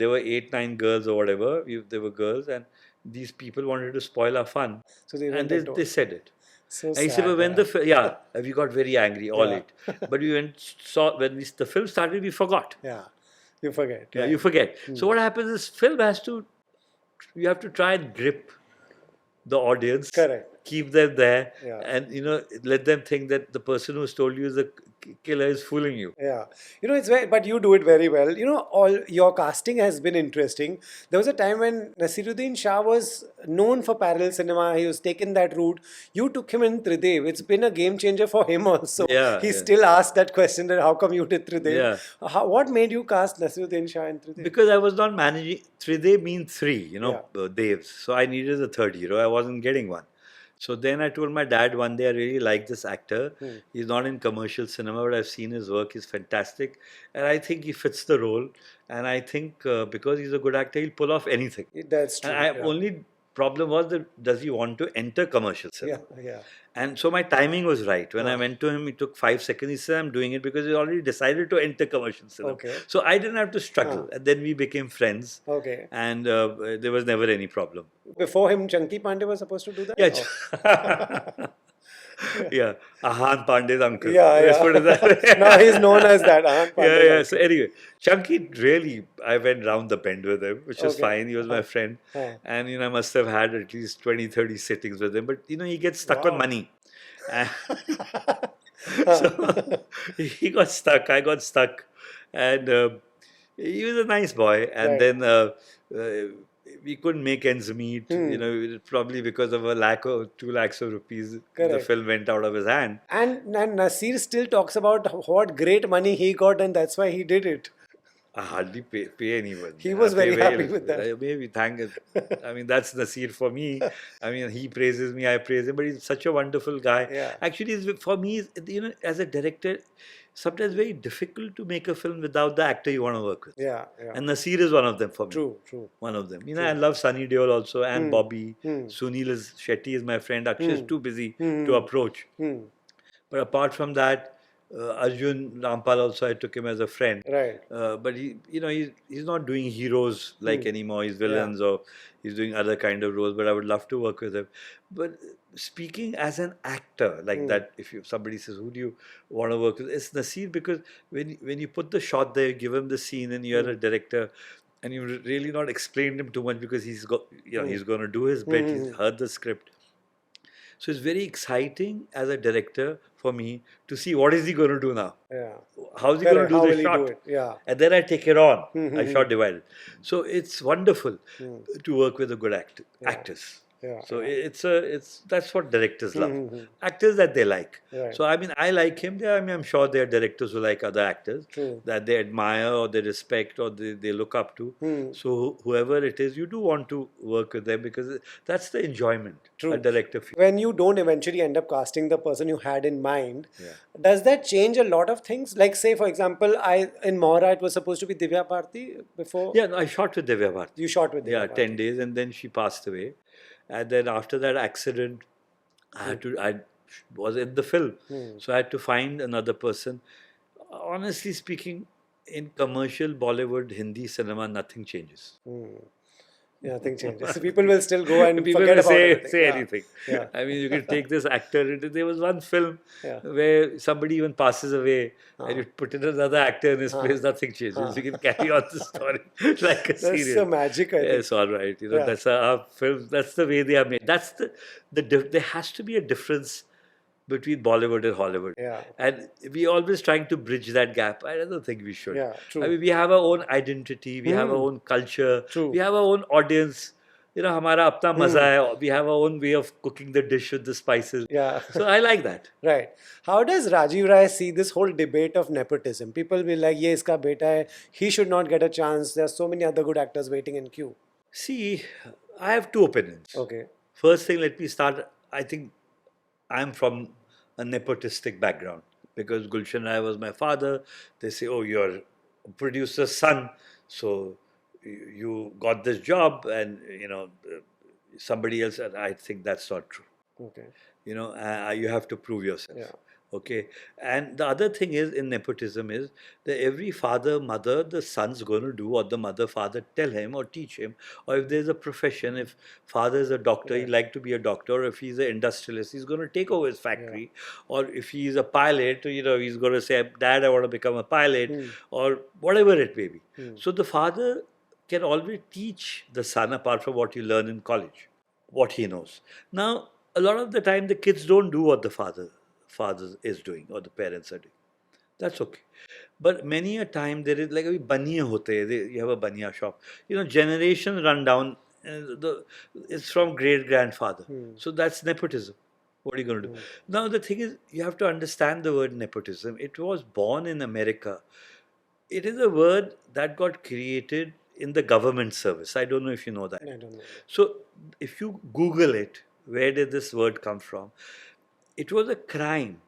there were 8, 9 girls or whatever. There were girls, and these people wanted to spoil our fun, So they and went they, and told. they said it. So And he said, sad. "But when Yeah. yeah, we got very angry, all Yeah. eight. But we went saw when the film started, we forgot. Yeah. You forget. Yeah, Right. you forget. So what happens is, film has to, you have to try and grip the audience, Correct. keep them there, Yeah. and let them think that the person who's told you is the killer is fooling you. Yeah, it's very, but you do it very well. All your casting has been interesting. There was a time when Naseeruddin Shah was known for parallel cinema. He was taken that route. You took him in Tridev. It's been a game changer for him also. Yeah, He yeah. still asked that question that how come you did Tridev? Yeah. What made you cast Naseeruddin Shah in Tridev? Because I was not managing. Tridev means three, Yeah. Devs. So I needed a third hero. I wasn't getting one. So then I told my dad one day, I really like this actor. He's not in commercial cinema, but I've seen his work. He's fantastic. And I think he fits the role. And I think because he's a good actor, he'll pull off anything. That's true. And yeah. only problem was that does he want to enter commercial cinema? Yeah. And so my timing was right. When I went to him, it took 5 seconds. He said, "I'm doing it," because he already decided to enter commercial cinema. Okay. So I didn't have to struggle. And then we became friends. Okay. And there was never any problem. Before him, Chunky Panday was supposed to do that? Yeah. Yeah. Ahan Pandey's uncle. Yeah, Let's yeah. put it that way. Now he's known as that. Ahan Pandey. Yeah. So anyway, Chunky, really, I went round the bend with him, which was Okay. fine. He was my friend. And, I must have had at least 20, 30 sittings with him. But, he gets stuck on money. And so he got stuck. I got stuck. And he was a nice boy. And Right. then we couldn't make ends meet. Probably because of 2 lakhs of rupees, the Correct. film went out of his hand. And Nasir still talks about what great money he got, and that's why he did it. I hardly pay anyone. He was I pay very happy with that. Maybe thank it. I mean, that's Nasir for me. I mean, he praises me, I praise him, but he's such a wonderful guy. Yeah. Actually, for me, as a director, sometimes very difficult to make a film without the actor you want to work with. Yeah. And Nasir is one of them for me. True. One of them. I love Sunny Deol also, and Bobby. Sunil Shetty is my friend. Akshay is too busy to approach. But apart from that, Arjun Rampal also, I took him as a friend. Right. But he's not doing heroes like anymore. He's villains or he's doing other kind of roles. But I would love to work with him. But speaking as an actor like that, if somebody says, "Who do you want to work with?" It's Nasir, because when you put the shot there, you give him the scene, and you're a director, and you really not explained him too much because he's going to do his bit. He's heard the script. So it's very exciting as a director for me to see what is he going to do now. Yeah. How is he going to do How the will he shot? do it? Yeah. And then I take it on. I shot divided. So it's wonderful to work with a good actors. Yeah. So that's what directors love. Actors that they like. Right. So I mean, I like him. I'm sure there are directors who like other actors True. that they admire or they respect or they look up to. So whoever it is, you do want to work with them because that's the enjoyment a director feels. When you don't eventually end up casting the person you had in mind, does that change a lot of things? Like, say, for example, in Mohra, it was supposed to be Divya Bharti before. Yeah, no, I shot with Divya Bharti. You shot with Divya Yeah, Bharti. 10 days, and then she passed away. And then after that accident, I was in the film. So I had to find another person. Honestly speaking, in commercial Bollywood, Hindi cinema, nothing changes. Yeah, nothing changes. So people will still go and People forget will about say everything. anything. Yeah. I mean, you can take this actor. There was one film Yeah. where somebody even passes away and you put in another actor in his place, nothing changes. You can carry on the story like a That's serial. the magic, I think. It's all right. That's our films. That's the way they are made. That's there has to be a difference between Bollywood and Hollywood. Yeah. And we always trying to bridge that gap. I don't think we should. Yeah, true. I mean, we have our own identity. We have our own culture. True. We have our own audience. हमारा अपना मजा है. We have our own way of cooking the dish with the spices. Yeah. So I like that. Right. How does Rajiv Rai see this whole debate of nepotism? People will like, ye iska beta hai, he should not get a chance. There are so many other good actors waiting in queue. See, I have two opinions. Okay. First thing, let me start. I think I'm from a nepotistic background because Gulshan Rai was my father. They say, oh, you're a producer's son, so you got this job, and somebody else. And I think that's not true. Okay. You have to prove yourself. Yeah. Okay. And the other thing is in nepotism is that every father, mother, the son's going to do what the mother, father tell him or teach him. Or if there's a profession, if father is a doctor, he'd like to be a doctor. Or if he's an industrialist, he's going to take over his factory. Or if he's a pilot, he's going to say, Dad, I want to become a pilot. Or whatever it may be. So the father can always teach the son, apart from what you learn in college, what he knows. Now, a lot of the time, the kids don't do what the father is doing or the parents are doing. That's okay. But many a time there is like a baniya hote. You have a baniya shop. Generation run down. It's from great grandfather. So that's nepotism. What are you going to do? Now the thing is, you have to understand the word nepotism. It was born in America. It is a word that got created in the government service. I don't know if you know that. I don't know. So if you Google it, where did this word come from? It was a crime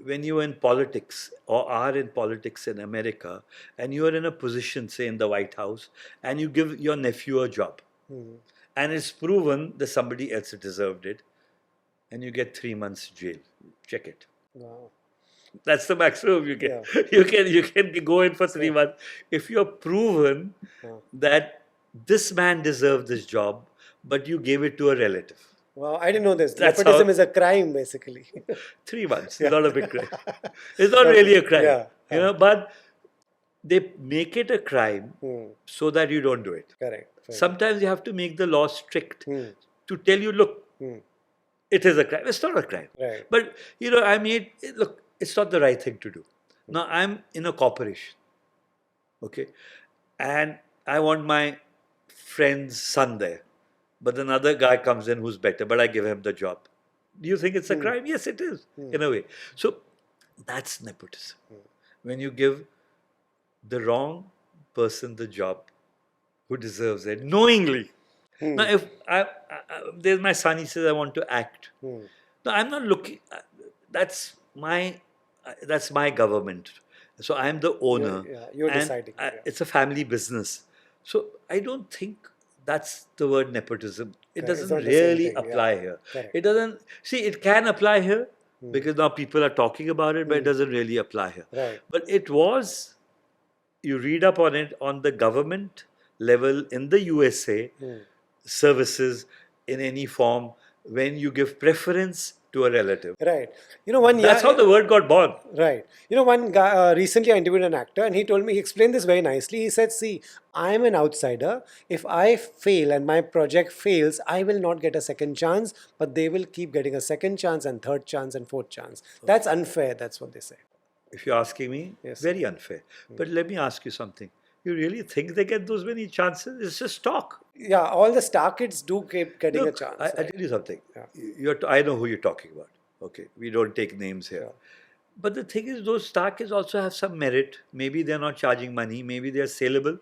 when you were in politics or are in politics in America and you are in a position, say in the White House, and you give your nephew a job. And it's proven that somebody else deserved it, and you get 3 months jail. Check it. Wow. That's the maximum you get. Yeah. You can go in for 3 months. If you're proven that this man deserved this job, but you gave it to a relative. Wow, I didn't know this. Nepotism is a crime, basically. 3 months. It's not a big crime. It's not really a crime. But they make it a crime so that you don't do it. Correct. Sometimes you have to make the law strict to tell you, look, it is a crime. It's not a crime. Right. But, look, it's not the right thing to do. Now, I'm in a corporation. Okay. And I want my friend's son there. But another guy comes in who's better, but I give him the job. Do you think it's a crime? Yes, it is, in a way. So that's nepotism. When you give the wrong person the job who deserves it, knowingly. Now, if there's my son, he says, I want to act. No, I'm not looking. That's my government. So I'm the owner. You're deciding. It's a family business. So I don't think that's the word nepotism. It doesn't really apply here. It doesn't. See, it can apply here because now people are talking about it, but it doesn't really apply here. Right. But it was, you read up on it on the government level in the USA, services in any form, when you give preference to a relative. Right. That's how the word got born. Right. One guy, recently I interviewed an actor and he told me, he explained this very nicely. He said, see, I'm an outsider. If I fail and my project fails, I will not get a second chance, but they will keep getting a second chance and third chance and fourth chance. That's unfair. That's what they say. If you're asking me, very unfair. But let me ask you something. You really think they get those many chances? It's just talk. Yeah, all the star kids do keep getting a chance. I tell you something. I know who you're talking about. Okay, we don't take names here. But the thing is, those star kids also have some merit. Maybe they're not charging money. Maybe they're saleable.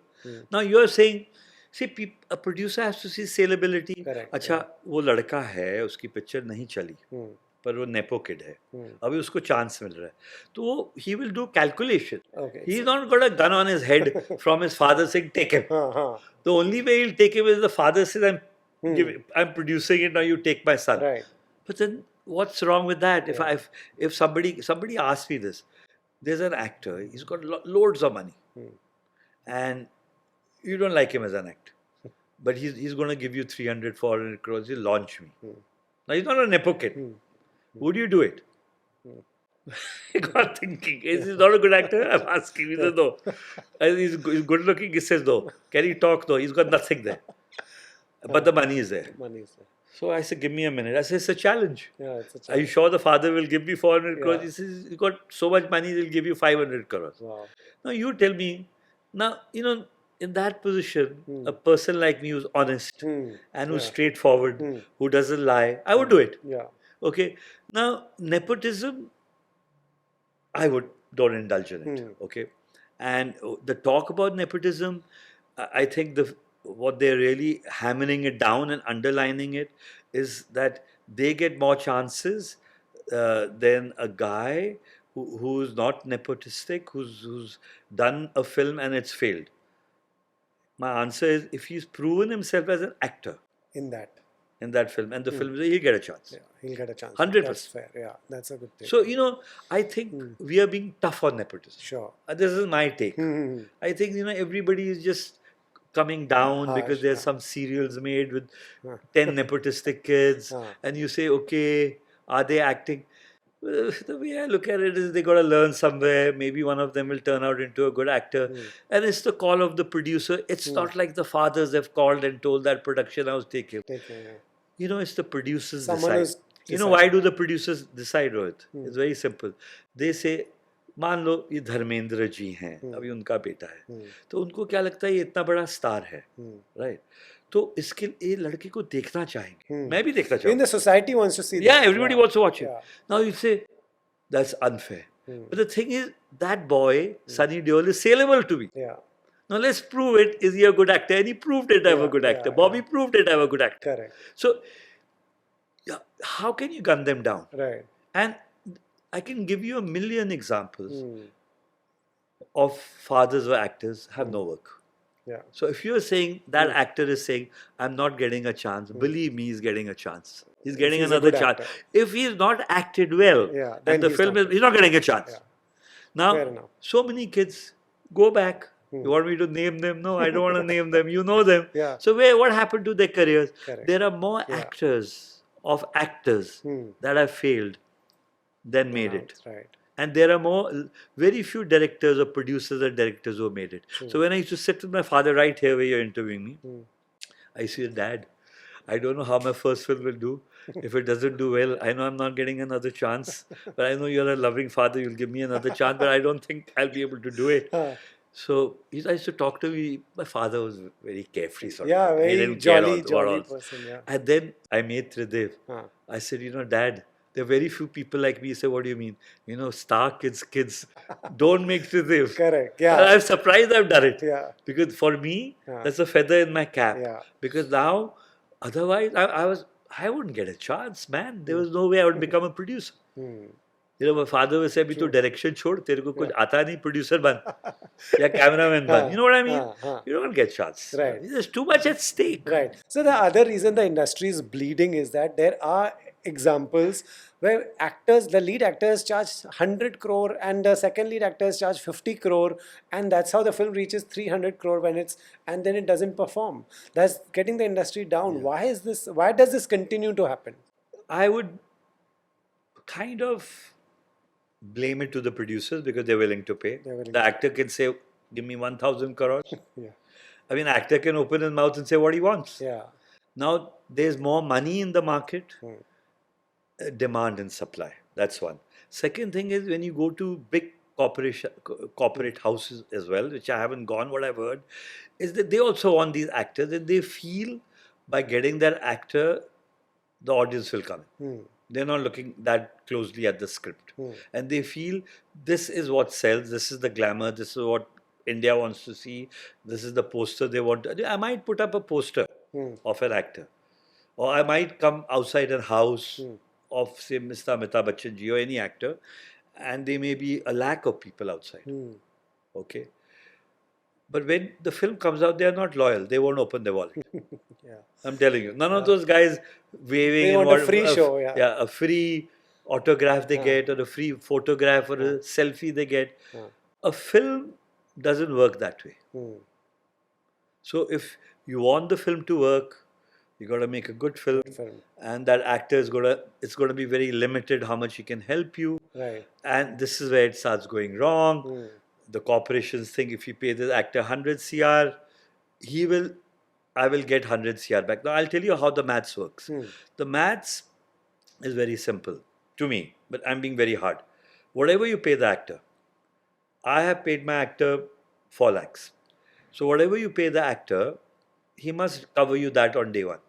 Now you're saying, see, a producer has to see saleability. अच्छा, वो लड़का है, उसकी picture नहीं चली, पर वो nepo kid है, अभी उसको चांस मिल रहा है, तो he will do calculation. He's not got a gun on his head from his father saying take him. The only way he'll take him is the father says I'm producing it, now you take my son. Right. But then what's wrong with that? If somebody asks me this, there's an actor, he's got loads of money, and you don't like him as an actor, but he's going to give you 300, 400 crores, he'll launch me. Now he's not a nepo kid. Would you do it? I got thinking, is he not a good actor? I'm asking. He says no. He's good looking. He says no. Can he talk? No. He's got nothing there. But the money is there. So I said, give me a minute. I said, it's a challenge. Yeah, it's a challenge. Are you sure the father will give me 400 crores? He says, he's got so much money, he'll give you 500 crores. Wow. Now you tell me, now, in that position, a person like me who's honest and who's Yeah. straightforward, who doesn't lie, I would do it. Yeah. Okay. Now, nepotism, I would don't indulge in it. Okay. And the talk about nepotism, I think what they're really hammering it down and underlining it is that they get more chances than a guy who's not nepotistic, who's done a film and it's failed. My answer is if he's proven himself as an actor In that. in that film and the film, he'll get a chance. Yeah, he'll get a chance. 100%. That's fair. Yeah, that's a good thing. So, I think we are being tough on nepotism. Sure. This is my take. I think, everybody is just coming down because there's some serials made with 10 nepotistic kids. And you say, okay, are they acting? The way I look at it is they got to learn somewhere. Maybe one of them will turn out into a good actor. And it's the call of the producer. It's not like the fathers have called and told that production house, take him. It's the producers decide. Why do the producers decide, Rohit? It's very simple. They say, मान लो ये धर्मेंद्र जी हैं, अभी उनका बेटा है, तो उनको क्या लगता है ये इतना बड़ा स्टार है, राइट? तो इसके ये लड़के को देखना चाहेंगे, मैं भी देखना चाहूँगा. In the society wants to see that. Yeah, everybody wants to watch it. Now you say, that's unfair. But the thing is, that boy, Sunny Deol, is saleable to me. Yeah. Now let's prove it. Is he a good actor? And he proved it, I'm a good actor. Bobby proved it, I'm a good actor. Correct. So, how can you gun them down? Right. And I can give you a million examples of fathers or actors have no work. Yeah. So if you're saying that actor is saying, I'm not getting a chance, believe me, he's getting a chance. He's getting another chance. If he's not acted well, and the film is, he's not getting a chance. Now, so many kids go back. You want me to name them? No, I don't want to name them. You know them. So what happened to their careers? Correct. There are more actors of actors that have failed than made it. Right. And there are very few directors or producers or directors who have made it. So when I used to sit with my father right here where you're interviewing me, I say, Dad, I don't know how my first film will do. If it doesn't do well, I know I'm not getting another chance. But I know you're a loving father, you'll give me another chance, but I don't think I'll be able to do it. So he used to talk to me. My father was very carefree sort of. Yeah, He very didn't care jolly person. Yeah. And then I made Tridev. I said, Dad, there are very few people like me. He said, what do you mean? Star kids don't make Tridev. Correct. Yeah. And I'm surprised I've done it. Yeah. Because for me, that's a feather in my cap. Yeah. Because now, otherwise, I wouldn't get a chance, man. There was no way I would become a producer. My father would say, "Tu direction chhod, tere ko kuch aata nahi, producer ban, ya cameraman ban." You know what I mean? You don't get chance. Right. There's too much at stake. Right. So the other reason the industry is bleeding is that there are examples where the lead actors charge 100 crore and the second lead actors charge 50 crore, and that's how the film reaches 300 crore and then it doesn't perform. That's getting the industry down. Why does this continue to happen? I would kind of blame it to the producers because they're willing to pay. The actor can say, give me 1,000 crores. I mean, actor can open his mouth and say what he wants. Yeah. Now, there's more money in the market, demand and supply. That's one. Second thing is when you go to big corporate houses as well, which I haven't gone, what I've heard, is that they also want these actors and they feel by getting that actor, the audience will come. They're not looking that closely at the script. And they feel this is what sells, this is the glamour, this is what India wants to see, this is the poster they want. I might put up a poster of an actor. Or I might come outside a house of, say, Mr. Amitabh Bachchan ji or any actor, and there may be a lack of people outside. Okay? But when the film comes out, they are not loyal. They won't open their wallet. I'm telling you. None of those guys waving. They want a free show. Yeah, a free autograph they get, or a free photograph, or a selfie they get. A film doesn't work that way. So if you want the film to work, you got to make a good film, and that actor is it's going to be very limited how much he can help you. Right. And this is where it starts going wrong. The corporations think if you pay the actor 100 CR, I will get 100 CR back. Now, I'll tell you how the maths works. The maths is very simple to me, but I'm being very hard. Whatever you pay the actor, I have paid my actor 4 lakhs. So whatever you pay the actor, he must cover you that on day one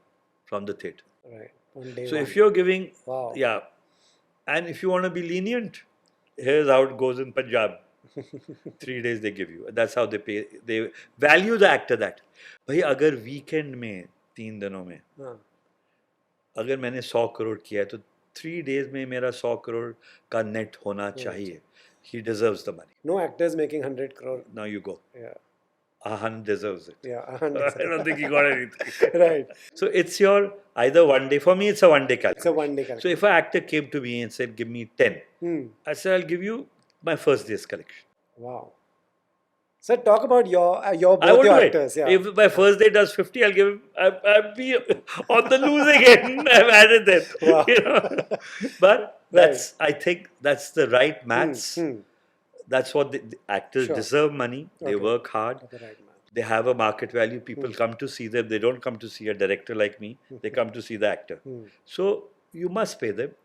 from the theatre. Right. On day So one. if you're giving, Wow. yeah, and if you want to be lenient, here's how it goes in Punjab. 3 days they give you. That's how they pay. They value the actor that. भाई अगर weekend में 3 दिनों में हाँ. अगर मैंने 100 करोड़ किया है तो 3 days में मेरा 100 करोड़ का नेट होना चाहिए. He deserves the money. No actors making 100 crore. Now you go. Yeah. Ahan deserves it. Yeah. I don't think he got anything. Right. So it's your either one day. For me, it's a one day calculation. It's a one day calculation. So if an actor came to me and said, "Give me 10," I said, "I'll give you my first day's collection." Wow. So talk about your I both would your do actors. it. Yeah. If my first day does 50, I'll give him. I'll be on the losing end. I've added that. Wow. You know? But that's. I think that's the right maths. That's what the actors deserve money. They work hard. The right math. They have a market value. People come to see them. They don't come to see a director like me. They come to see the actor. So you must pay them.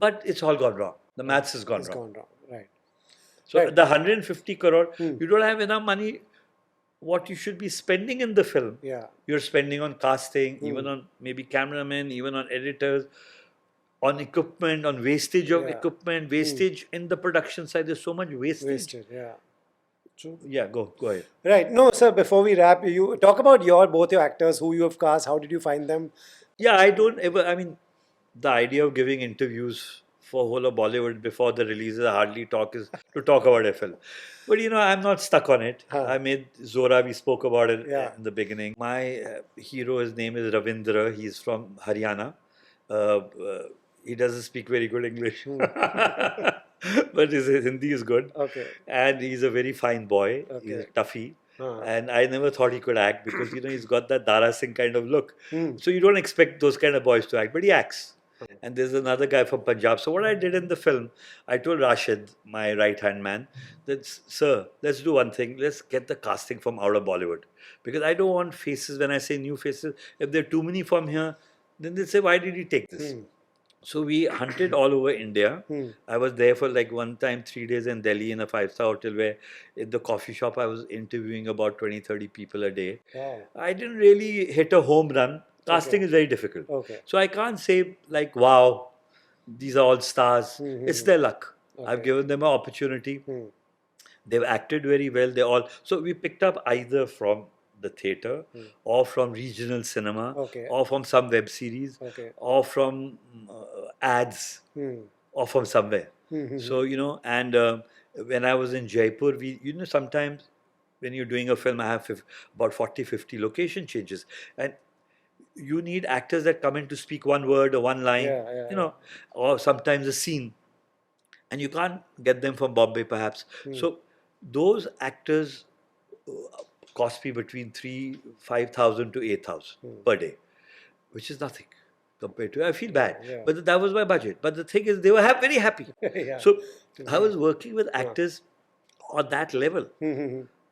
But it's all gone wrong. The maths has gone It's wrong. gone wrong. Right. So the 150 crore, you don't have enough money. What you should be spending in the film, Yeah. you're spending on casting, even on maybe cameramen, even on editors, on equipment, on wastage of equipment, wastage in the production side. There's so much wastage. Wasted. Yeah. True. Yeah, go ahead. Right. No, sir. Before we wrap, you talk about both your actors, who you have cast. How did you find them? Yeah, I don't ever. I mean, the idea of giving interviews for whole of Bollywood before the releases hardly talk is to talk about a film. But I'm not stuck on it. I made Zora, we spoke about it in the beginning. My hero, his name is Ravindra. He's from Haryana. He doesn't speak very good English. But his Hindi is good. Okay. And he's a very fine boy. Okay. He's a toughie. And I never thought he could act because, he's got that Dara Singh kind of look. So you don't expect those kind of boys to act, but he acts. And there's another guy from Punjab. So what I did in the film, I told Rashid, my right-hand man, that, sir, let's do one thing. Let's get the casting from out of Bollywood. Because I don't want faces, when I say new faces, if there are too many from here, then they say, why did he take this? So we hunted all over India. I was there for like one time, 3 days in Delhi in a 5-star hotel where in the coffee shop I was interviewing about 20, 30 people a day. Wow. I didn't really hit a home run. Casting is very difficult. Okay. So I can't say like, wow, these are all stars. It's their luck. I've given them an opportunity. They've acted very well. So we picked up either from the theatre or from regional cinema or from some web series or from ads or from somewhere. So, and when I was in Jaipur, sometimes when you're doing a film, I have about 40, 50 location changes. And you need actors that come in to speak one word or one line, or sometimes a scene. And you can't get them from Bombay, perhaps. So those actors cost me between 5,000 to 8,000 per day, which is nothing compared to. I feel bad, but that was my budget. But the thing is, they were very happy. So I was working with actors on that level,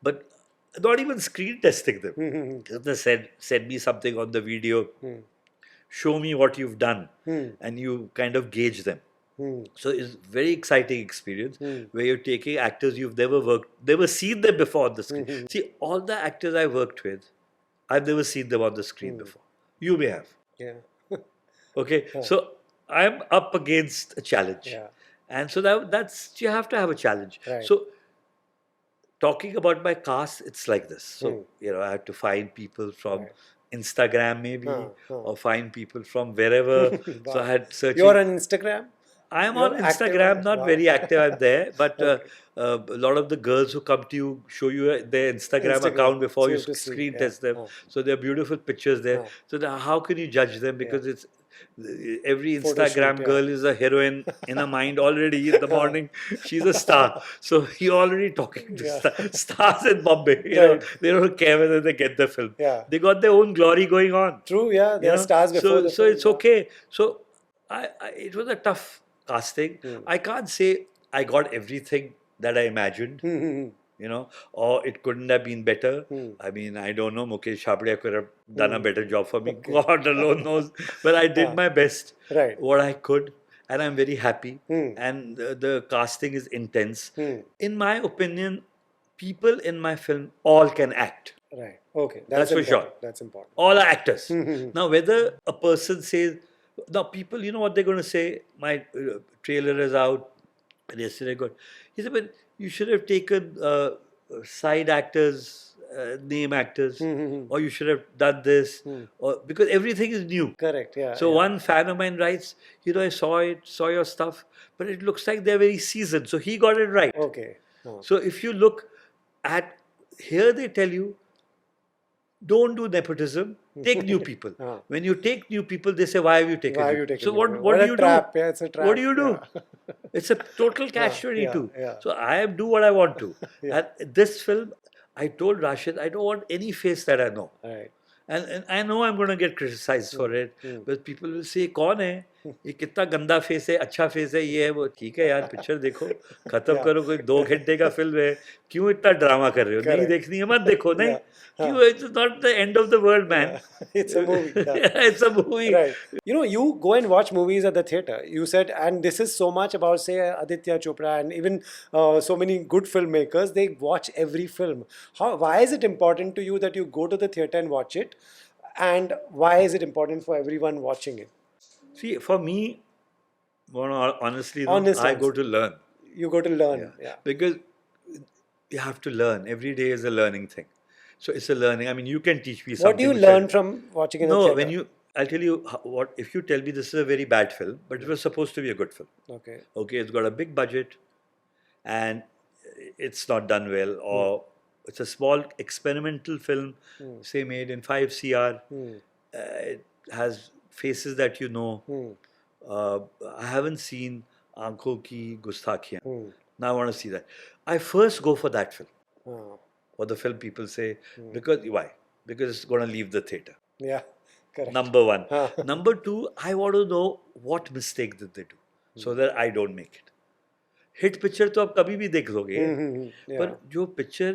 but not even screen testing them. They said, send me something on the video, show me what you've done, and you kind of gauge them. So it's a very exciting experience where you're taking actors you've never seen them before on the screen. See, all the actors I worked with, I've never seen them on the screen before. You may have. Yeah. Okay, so I'm up against a challenge. Yeah. And so that's, you have to have a challenge. Right. So talking about my cast, it's like this. So, I had to find people from Instagram maybe, or find people from wherever. So I had searching. You're on Instagram? I am on Instagram, not very active. I'm there, but a lot of the girls who come to you show you their Instagram account before you screen test them. So there are beautiful pictures there. So how can you judge them? Because it's every Instagram girl is a heroine in her mind already. In the morning, she's a star. So you're already talking to stars in Bombay. They don't care whether they get the film. They got their own glory going on. True, yeah. They are stars before the So film, it's okay. So it was a tough casting. I can't say I got everything that I imagined, or it couldn't have been better. I mean, I don't know, Mukesh Chhabria could have done a better job for me. God alone knows. But I did my best, what I could, and I'm very happy. And the casting is intense. In my opinion, people in my film all can act. Right. Okay. That's for important. sure. That's important. All are actors. Now, whether a person says, now people, you know what they're going to say? My trailer is out, and yesterday got. He said, but you should have taken side actors, name actors, or you should have done this, or because everything is new. Correct. Yeah. So yeah. one fan of mine writes, I saw your stuff, but it looks like they're very seasoned. So he got it right. Okay. Oh. So if you look at here, they tell you, don't do nepotism. Take new people. When you take new people, they say, "Why have you taken?" Why have new you people?" taken? So new what do you trap. do? Yeah, it's a trap. What do you do? Yeah. It's a total catch-22. yeah. So I do what I want to. Yeah. And this film, I told Rashid, I don't want any face that I know. Right. And I know I'm going to get criticized for it. But people will say, कौन है? ये कितना गंदा face है, अच्छा face है, ये है वो. ठीक है यार, पिक्चर देखो, खत्म करो. कोई 2 घंटे का फिल्म है, क्यों इतना ड्रामा कर रहे हो? नहीं देखनी है, मत देखो. नहीं, क्यों? It's not the end of the world, man. It's a movie. It's a movie. Right. You go and watch movies at the theater. You said, and this is so much about, say, Aditya Chopra and even so many good filmmakers. They watch every film. Why is it important to you that you go to the theater and watch it? And why is it important for everyone watching it? See, for me, honestly, I go to learn. You go to learn. Yeah. Because you have to learn. Every day is a learning thing. So it's a learning. I mean, you can teach me something. What do you learn from watching in the theater? No, I'll tell you what. If you tell me this is a very bad film, but it was supposed to be a good film. Okay. Okay, it's got a big budget, and it's not done well, or it's a small experimental film, say made in 5 CR. It has faces that you know. I haven't seen Aankhon Ki Gustakhiyan. Now I want to see that. I first go for that film. Or the film people say, because why? Because it's going to leave the theater. Yeah, correct. Number 1. Number 2, I want to know what mistake did they do, so that I don't make it. Hit picture तो आप कभी भी देख लोगे, पर जो picture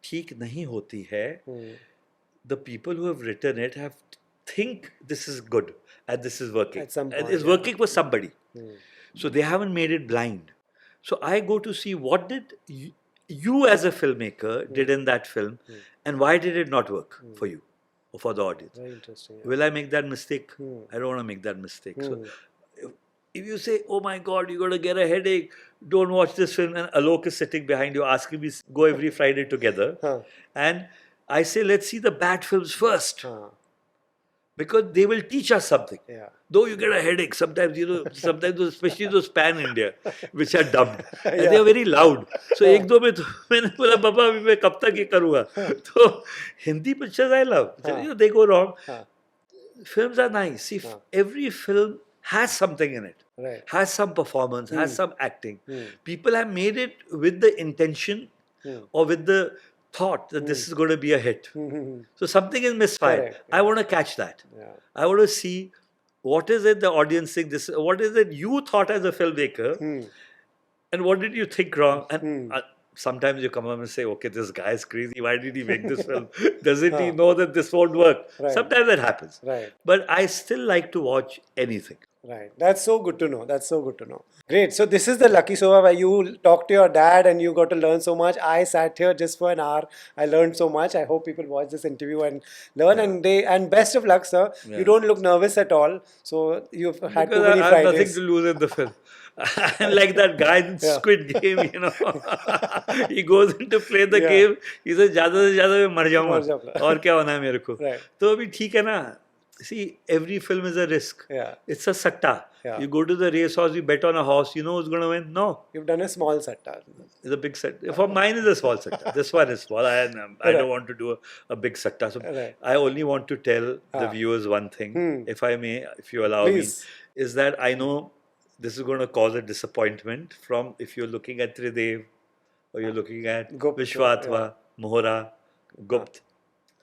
ठीक नहीं होती है, the people who have written it have think this is good and this is working. At some point, and it's working for somebody. So they haven't made it blind. So I go to see what did you as a filmmaker did in that film, and why did it not work for you or for the audience? Very interesting. Yeah. Will I make that mistake? I don't want to make that mistake. So if you say, oh my God, you're going to get a headache, don't watch this film, and Alok is sitting behind you asking me go every Friday together, and I say, let's see the bad films first. Because they will teach us something. Yeah. Though you get a headache, sometimes, sometimes especially those pan India, which are dubbed. And they are very loud. So, एक दो में तो मैंने बोला, पापा अभी मैं कब तक ये करूँगा? तो Hindi pictures I love. They go wrong. Films are nice. See, every film has something in it. Right. Has some performance, has some acting. People have made it with the intention or with the thought that this is going to be a hit. So something is misfired. Correct, I want to catch that. Yeah. I want to see what is it the audience think this. What is it you thought as a filmmaker, and what did you think wrong? And sometimes you come up and say, okay, this guy is crazy. Why did he make this film? Doesn't he know that this won't work? Right. Sometimes that happens. Right. But I still like to watch anything. Right. That's so good to know. That's so good to know. Great. So this is the lucky sofa where you talk to your dad and you got to learn so much. I sat here just for an hour. I learned so much. I hope people watch this interview and learn. And best of luck, sir. You don't look nervous at all. So you've had too many I have Fridays. nothing to lose in the film. I'm like that guy in Squid Game, he goes in to play the game. He says, ज़्यादा से ज़्यादा मैं मर जाऊँगा और क्या होना है मेरे को. तो अभी ठीक है ना. See, every film is a risk. Yeah. It's a satta. Yeah. You go to the race horse, you bet on a horse, you know who's going to win? No. You've done a small satta. It's a big satta. For mine is a small satta. This one is small. I don't want to do a big satta. So I only want to tell the viewers one thing, if I may, if you allow me, is that I know this is going to cause a disappointment from if you're looking at Tridev or you're looking at Gupt, Vishwatva, Mohra, Gupt,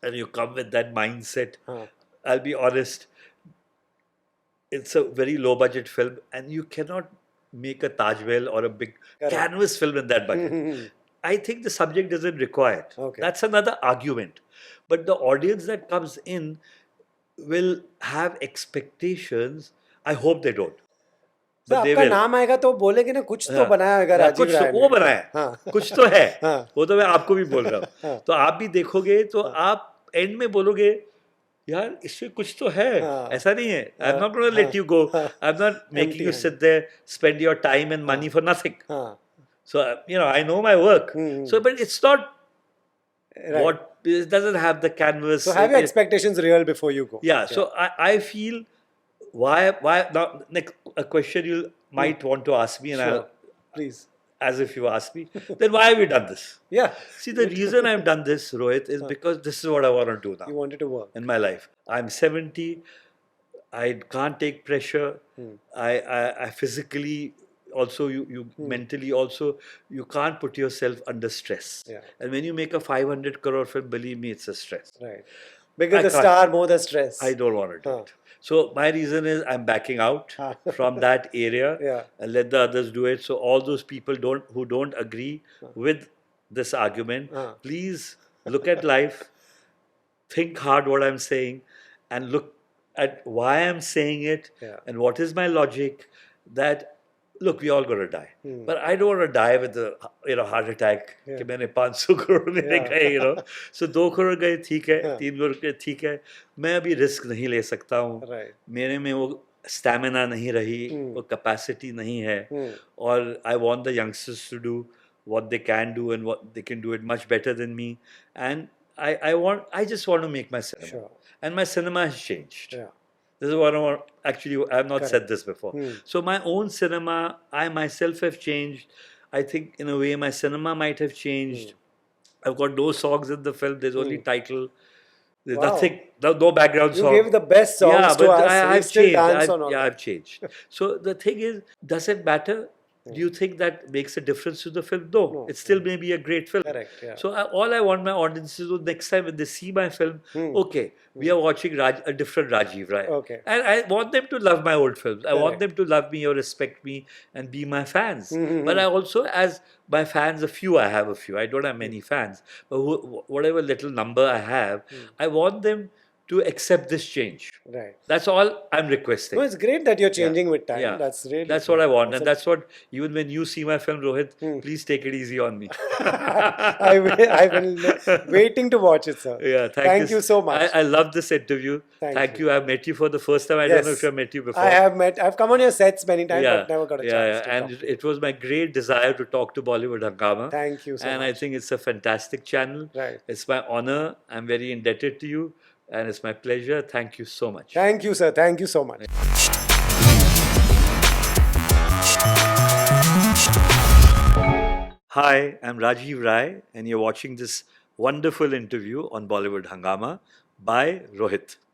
and you come with that mindset. I'll be honest, it's a very low budget film and you cannot make a Taj Mahal or a big canvas film in that budget. I think the subject doesn't require it. Okay. That's another argument. But the audience that comes in will have expectations. I hope they don't. तो but they आपका will. नाम आएगा तो बोलेंगे ना कुछ तो बनाया होगा राजीव कुछ राय तो ने। वो बनाया है, हाँ। कुछ तो है। हाँ। वो तो मैं आपको भी बोल रहा हूँ। हाँ। तो आप भी देखोगे तो आप एंड में बोलोगे यार इसमें कुछ तो है, हाँ। ऐसा नहीं है। I am not gonna let you go, I am not making you sit there spend your time and money for nothing. हाँ। So I know my work. So but it's not Right. what it doesn't have the canvas. So have your expectations real before you go. Yeah. So I feel why now next a question you might want to ask me, and Sure. I'll, Please. as if you asked me, then why have we done this? Yeah. See, the reason I've done this, Rohit, is because this is what I want to do now. You wanted to work in my life. I'm 70. I can't take pressure. I physically also you mentally also you can't put yourself under stress. Yeah. And when you make a 500 crore film, believe me, it's a stress. Right. Bigger I the can't. star, more the stress. I don't want to do it. So my reason is I'm backing out from that area and let the others do it. So all those people who don't agree with this argument, please look at life, think hard what I'm saying, and look at why I'm saying it and what is my logic. That look, we all gonna die, but I don't want to die with a heart attack. कि मैंने 500 करोड़ मेरे गए, so 2 crore गए ठीक है, 3 करोड़ गए ठीक है, मैं अभी रिस्क नहीं ले सकता हूँ, मेरे में वो स्टैमिना नहीं रही, वो कैपेसिटी नहीं है, और I want the youngsters to do what they can do and what they can do it much better than me, and I just want to make my cinema, and my cinema has changed. This is what I want. Actually, I have not said this before. So my own cinema, I myself have changed. I think in a way my cinema might have changed. I've got no songs in the film. There's only title. There's nothing, no background song. You gave the best songs to us. I've changed. I've changed. So the thing is, does it matter? Do you think that makes a difference to the film? No. It still may be a great film. Correct. Yeah. So all I want my audiences to do next time when they see my film, okay, we are watching a different Rajiv Rai. Okay. And I want them to love my old films. I want them to love me or respect me and be my fans. But I also, as my fans, I have a few. I don't have many fans. But whatever little number I have, I want them to accept this change. Right. That's all I'm requesting. No, it's great that you're changing with time. Yeah. That's really That's what I want. And that's what, even when you see my film, Rohit, please take it easy on me. I've been waiting to watch it, sir. Yeah, thank you so much. I love this interview. Thank you. I've met you for the first time. I don't know if I've met you before. I've come on your sets many times, but never got a chance. And it was my great desire to talk to Bollywood Hungama. Thank you so much. And I think it's a fantastic channel. Right. It's my honor. I'm very indebted to you. And it's my pleasure. Thank you so much. Thank you, sir. Thank you so much. Hi, I'm Rajiv Rai, and you're watching this wonderful interview on Bollywood Hungama by Rohit.